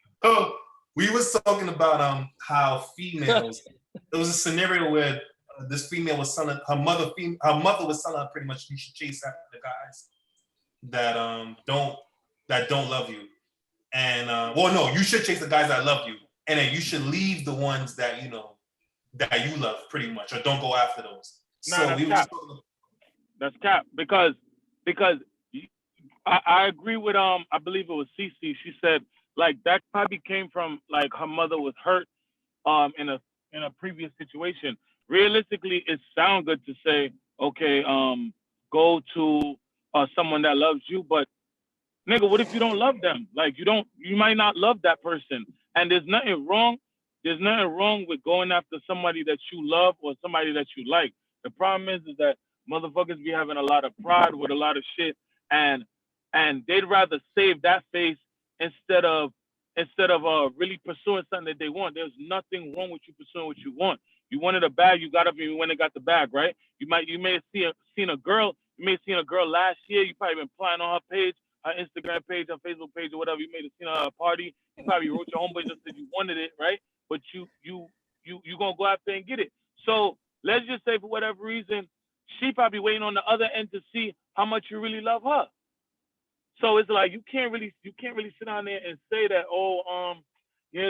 we was talking about how females. There was a scenario where this female was telling her mother was telling her pretty much you should chase after the guys that don't love you, and you should chase the guys that love you, and then you should leave the ones that that you love pretty much, or don't go after those. That's cap because I agree with I believe it was Cece. She said like that probably came from like her mother was hurt in a previous situation. Realistically, it sounds good to say, okay, go to someone that loves you, but nigga, what if you don't love them? Like you might not love that person, and there's nothing wrong with going after somebody that you love or somebody that you like. The problem is that motherfuckers be having a lot of pride with a lot of shit, and they'd rather save that face instead of instead of really pursuing something that they want. There's nothing wrong with you pursuing what you want. You wanted a bag, you got up and you went and got the bag, right? You may have seen a girl. You may have seen a girl last year. You probably been applying on her page, her Instagram page, her Facebook page, or whatever. You may have seen her at a party. You probably wrote your homeboy just because you wanted it, right? But you gonna go out there and get it. So let's just say for whatever reason, she probably waiting on the other end to see how much you really love her. So it's like you can't really sit down there and say that,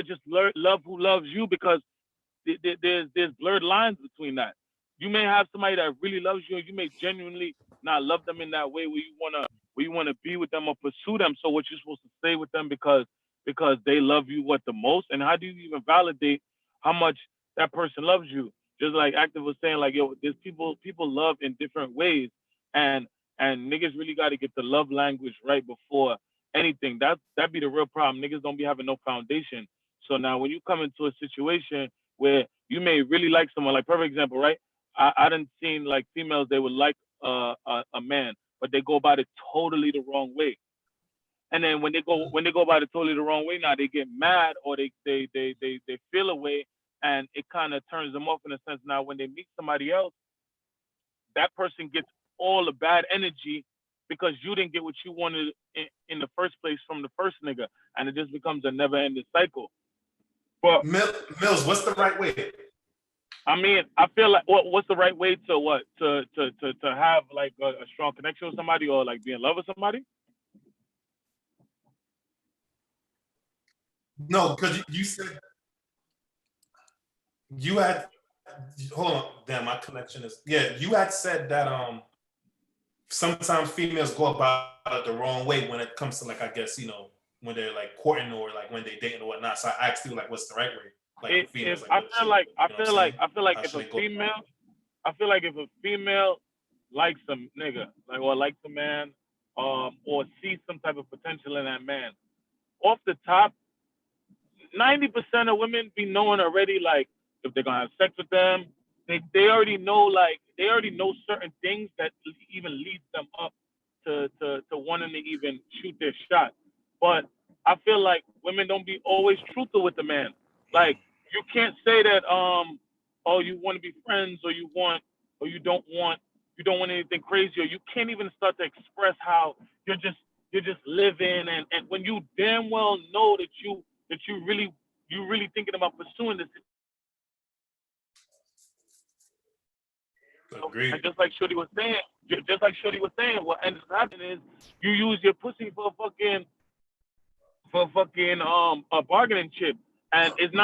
just love who loves you, because there's blurred lines between that. You may have somebody that really loves you, and you may genuinely not love them in that way where you wanna be with them or pursue them. So what you're supposed to stay with them because they love you the most? And how do you even validate how much that person loves you? Just like Active was saying, like, yo, there's people love in different ways, and niggas really got to get the love language right before anything. That'd be the real problem. Niggas don't be having no foundation. So now when you come into a situation where you may really like someone, like perfect example, right? I done seen like females, they would like a man, but they go about it totally the wrong way. And then when they go about it totally the wrong way, now they get mad or they feel a way, and it kind of turns them off in a sense. Now when they meet somebody else, that person gets all the bad energy because you didn't get what you wanted in the first place from the first nigga, and it just becomes a never-ending cycle. But Mills, what's the right way? I mean, I feel like what's the right way to what to have like a strong connection with somebody, or like be in love with somebody? No, because you said you had. Hold on, damn, my connection is. Yeah, you had said that sometimes females go about it the wrong way when it comes to, like, I guess, when they're like courting or like when they dating or whatnot. So I asked you, like, what's the right way? Like, I feel like if a female likes a nigga, like, or likes a man, or sees some type of potential in that man, off the top, 90% of women be knowing already, like, if they're gonna have sex with them, they already know, like, they already know certain things that even leads them up to wanting to even shoot their shot. But I feel like women don't be always truthful with the man. Like, you can't say that you want to be friends, or you don't want anything crazy, or you can't even start to express how you're just living, and when you damn well know that you really thinking about pursuing this. Agreed. And just like Shorty was saying, what ends up happening is you use your pussy for a bargaining chip. And it's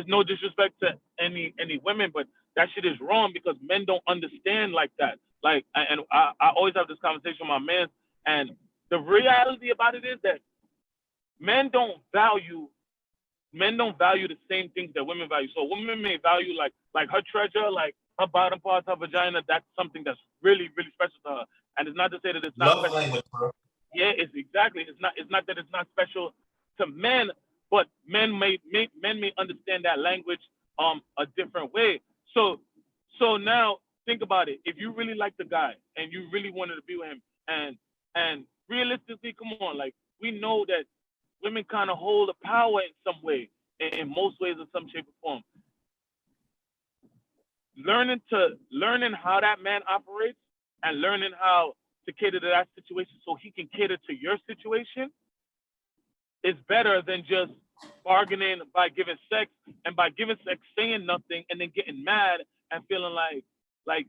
no disrespect to any women, but that shit is wrong because men don't understand like that. Like, and I always have this conversation with my man, and the reality about it is that men don't value the same things that women value. So women may value like her treasure, like her bottom parts, her vagina. That's something that's really, really special to her. And it's not to say that it's not special. Language, bro. Yeah, it's exactly. It's not that it's not special to men, but men may understand that language a different way. So now think about it. If you really like the guy and you really wanted to be with him, and realistically, come on, like, we know that women kind of hold the power in some way, in most ways, in some shape or form. Learning how that man operates and learning how to cater to that situation so he can cater to your situation is better than just bargaining by giving sex, and by giving sex saying nothing and then getting mad and feeling like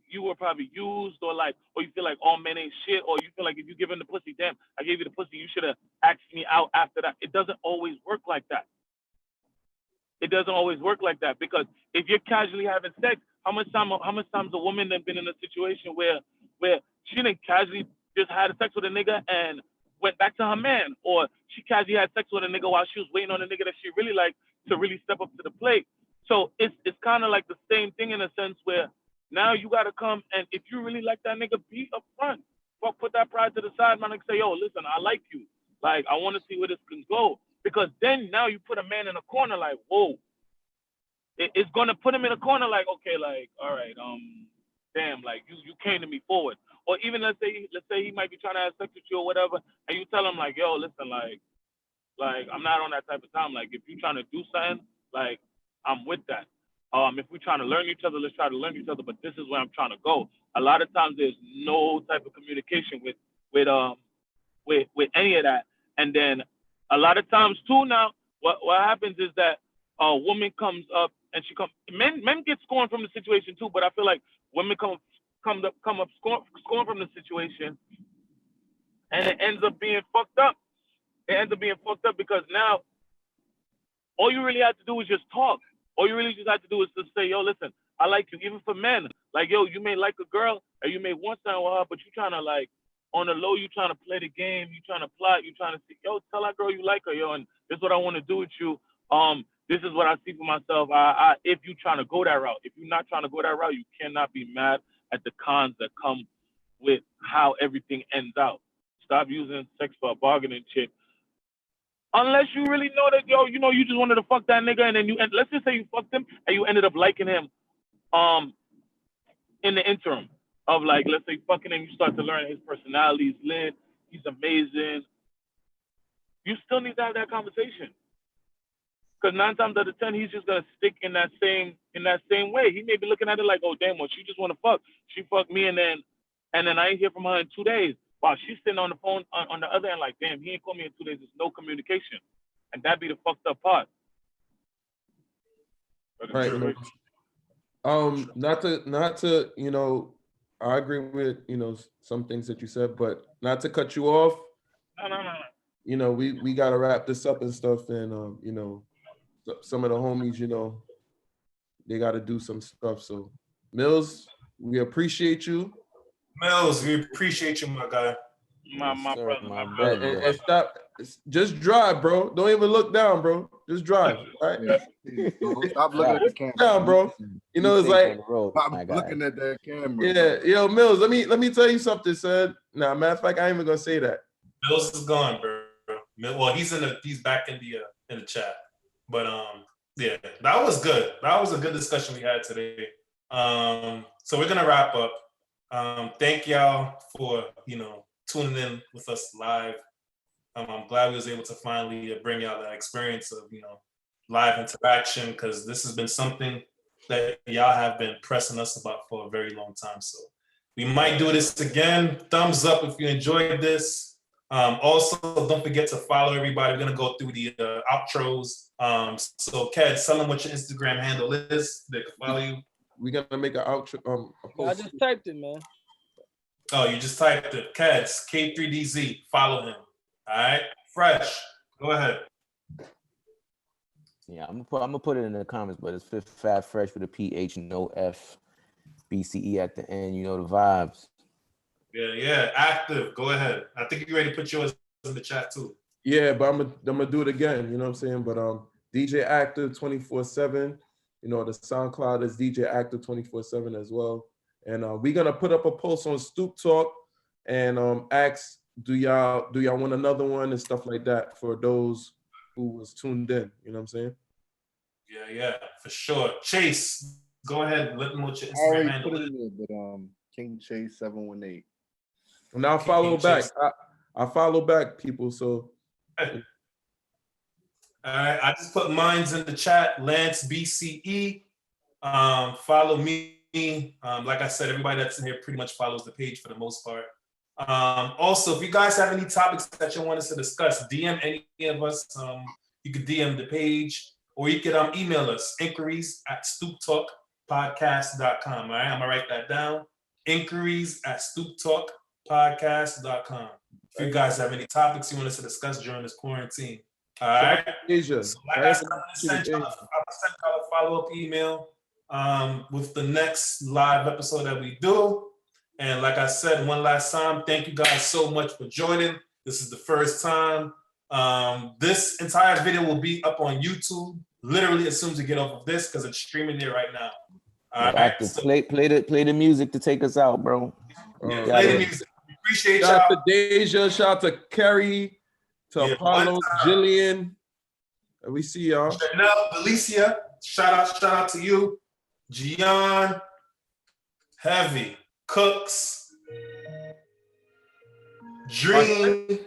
you were probably used, or you feel like all men ain't shit, or you feel like if you give him the pussy, damn, I gave you the pussy, you should have asked me out after that. It doesn't always work like that. It doesn't always work like that, because if you're casually having sex, how much times a woman has been in a situation where she didn't casually just had sex with a nigga and went back to her man, or she casually had sex with a nigga while she was waiting on a nigga that she really liked to really step up to the plate. So it's kind of like the same thing in a sense where now you got to come, and if you really like that nigga, be upfront. Put that pride to the side, man, and say, yo, listen, I like you. Like, I want to see where this can go. Because then now you put a man in a corner like, whoa. It's going to put him in a corner like, okay, like, all right, damn, like, you came to me forward. Or even let's say he might be trying to have sex with you or whatever, and you tell him like, yo, listen, like, Like, I'm not on that type of time. Like, if you're trying to do something, like, I'm with that. If we're trying to learn each other, let's try to learn each other. But this is where I'm trying to go. A lot of times there's no type of communication with any of that. And then a lot of times too now, what happens is that a woman comes up and men get scorned from the situation too, but I feel like women come up scorned from the situation, and it ends up being fucked up. It ends up being fucked up because now all you really have to do is just talk. All you really just have to do is just say, yo, listen, I like you. Even for men, like, yo, you may like a girl or you may want something with her, but you trying to, like, on the low, you trying to play the game, you trying to plot, you trying to see, yo, tell that girl you like her, yo, and this is what I want to do with you. This is what I see for myself. If you trying to go that route, if you're not trying to go that route, you cannot be mad at the cons that come with how everything ends out. Stop using sex for a bargaining chip. Unless you really know that, yo, you know, you just wanted to fuck that nigga, and then let's just say you fucked him and you ended up liking him, in the interim of, like, let's say fucking him, you start to learn his personality, he's lit, he's amazing. You still need to have that conversation. Because 9 times out of 10, he's just gonna stick in that same way. He may be looking at it like, oh damn, well, she just wanna fuck. She fucked me and then I ain't hear from her in 2 days. Wow, she's sitting on the phone on the other end like, damn, he ain't called me in 2 days. There's no communication. And that'd be the fucked up part. Right. Not to, you know, I agree with, you know, some things that you said, but not to cut you off. No. You know, we gotta wrap this up and stuff, and you know, some of the homies, you know, they gotta do some stuff. So, Mills, we appreciate you. Mills, we appreciate you, my guy. My brother. And stop. Just drive, bro. Don't even look down, bro. Just drive. All right. Stop looking at the camera. Down, bro. You know, it's like stop looking at that camera. Yeah, yo, Mills. Let me tell you something, son. Nah, matter of fact, I ain't even gonna say that. Mills is gone, bro. Well, he's back in the chat. But yeah, that was good. That was a good discussion we had today. So we're gonna wrap up. Thank y'all for, you know, tuning in with us live. I'm glad we was able to finally bring y'all that experience of, you know, live interaction, because this has been something that y'all have been pressing us about for a very long time. So we might do this again. Thumbs up if you enjoyed this. Also, don't forget to follow everybody. We're gonna go through the outros. So Ked, tell them what your Instagram handle is. They can follow you. We're gonna make an outro. I just typed it, man. Oh, you just typed it. Keds, K3DZ. Follow him. All right. Fresh. Go ahead. Yeah, I'm gonna put it in the comments, but it's Fat Fresh with a PH, no F, BCE at the end. You know the vibes. Yeah. Active. Go ahead. I think you're ready to put yours in the chat too. Yeah, but I'm gonna do it again. You know what I'm saying? But DJ Active 24/7. You know, the SoundCloud is DJ Active 24/7 as well. And we're gonna put up a post on Stoop Talk and ask, do y'all want another one and stuff like that for those who was tuned in. You know what I'm saying? Yeah, for sure. Chase, go ahead. Let them know what your I Instagram already handle put is. it in there, but King Chase 718. And I'll follow back. I follow back, people. So. All right, I just put mines in the chat. Lance BCE. Follow me. Like I said, everybody that's in here pretty much follows the page for the most part. Also, if you guys have any topics that you want us to discuss, DM any of us. You could DM the page, or you could email us, inquiries@stooptalkpodcast.com. All right, I'm gonna write that down. Inquiries@stooptalkpodcast.com. If you guys have any topics you want us to discuss during this quarantine. All right. Asia. So like I said, I'm gonna send y'all a follow-up email with the next live episode that we do. And like I said, one last time, thank you guys so much for joining. This is the first time. This entire video will be up on YouTube literally as soon as we get off of this, because it's streaming there right now. All right. So, play the music to take us out, bro. Yeah, play the music. We appreciate y'all. Shout out to Deja, shout out to Kerry, to Apollo, Jillian. We see y'all. Chanel, Alicia, shout out to you. Gian, Heavy, Cooks, Dream,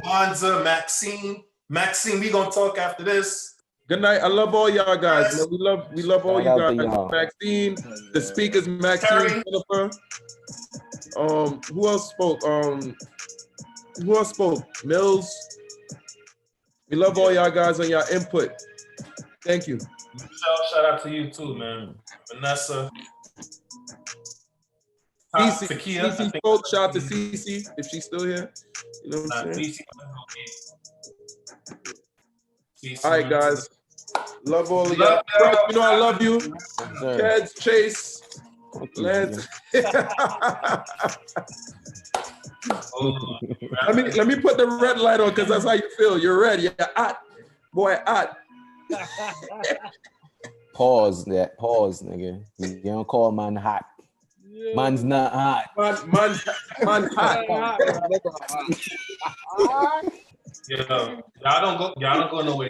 Wanza, Maxine, Maxine, we gonna talk after this. Good night. I love all y'all guys. Man. We love all Shout you out to guys. y'all. Maxine, the speakers, Maxine, Terry. Jennifer. Who else spoke? Mills. We love all y'all guys and y'all input. Thank you. Shout out to you too, man. Vanessa. Cece spoke. Shout out to Cece if she's still here. You know what I'm saying? All right, guys. Love all of y'all. You know I love you. Keds, Chase, Lance. let me put the red light on because that's how you feel. You're red. You're hot. Boy, hot. Pause that. Pause, nigga. You don't call man hot. Man's not hot. Man's hot. Y'all don't go nowhere.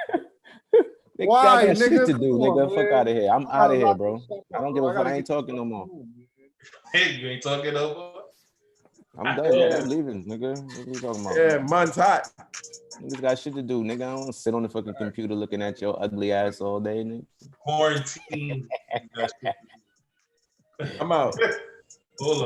Nigga, Why, I got nigga? shit to do, Come nigga. on, Fuck man. out of here. I'm out of here, bro. I don't give a I fuck. gotta I ain't get- talking no more. Hey, you ain't talking over. I'm done. Yeah. I'm leaving, nigga. What you talking about? Yeah, man's hot. Niggas got shit to do, nigga. I don't want to sit on the fucking computer looking at your ugly ass all day, nigga. Quarantine. I'm out. Hold on.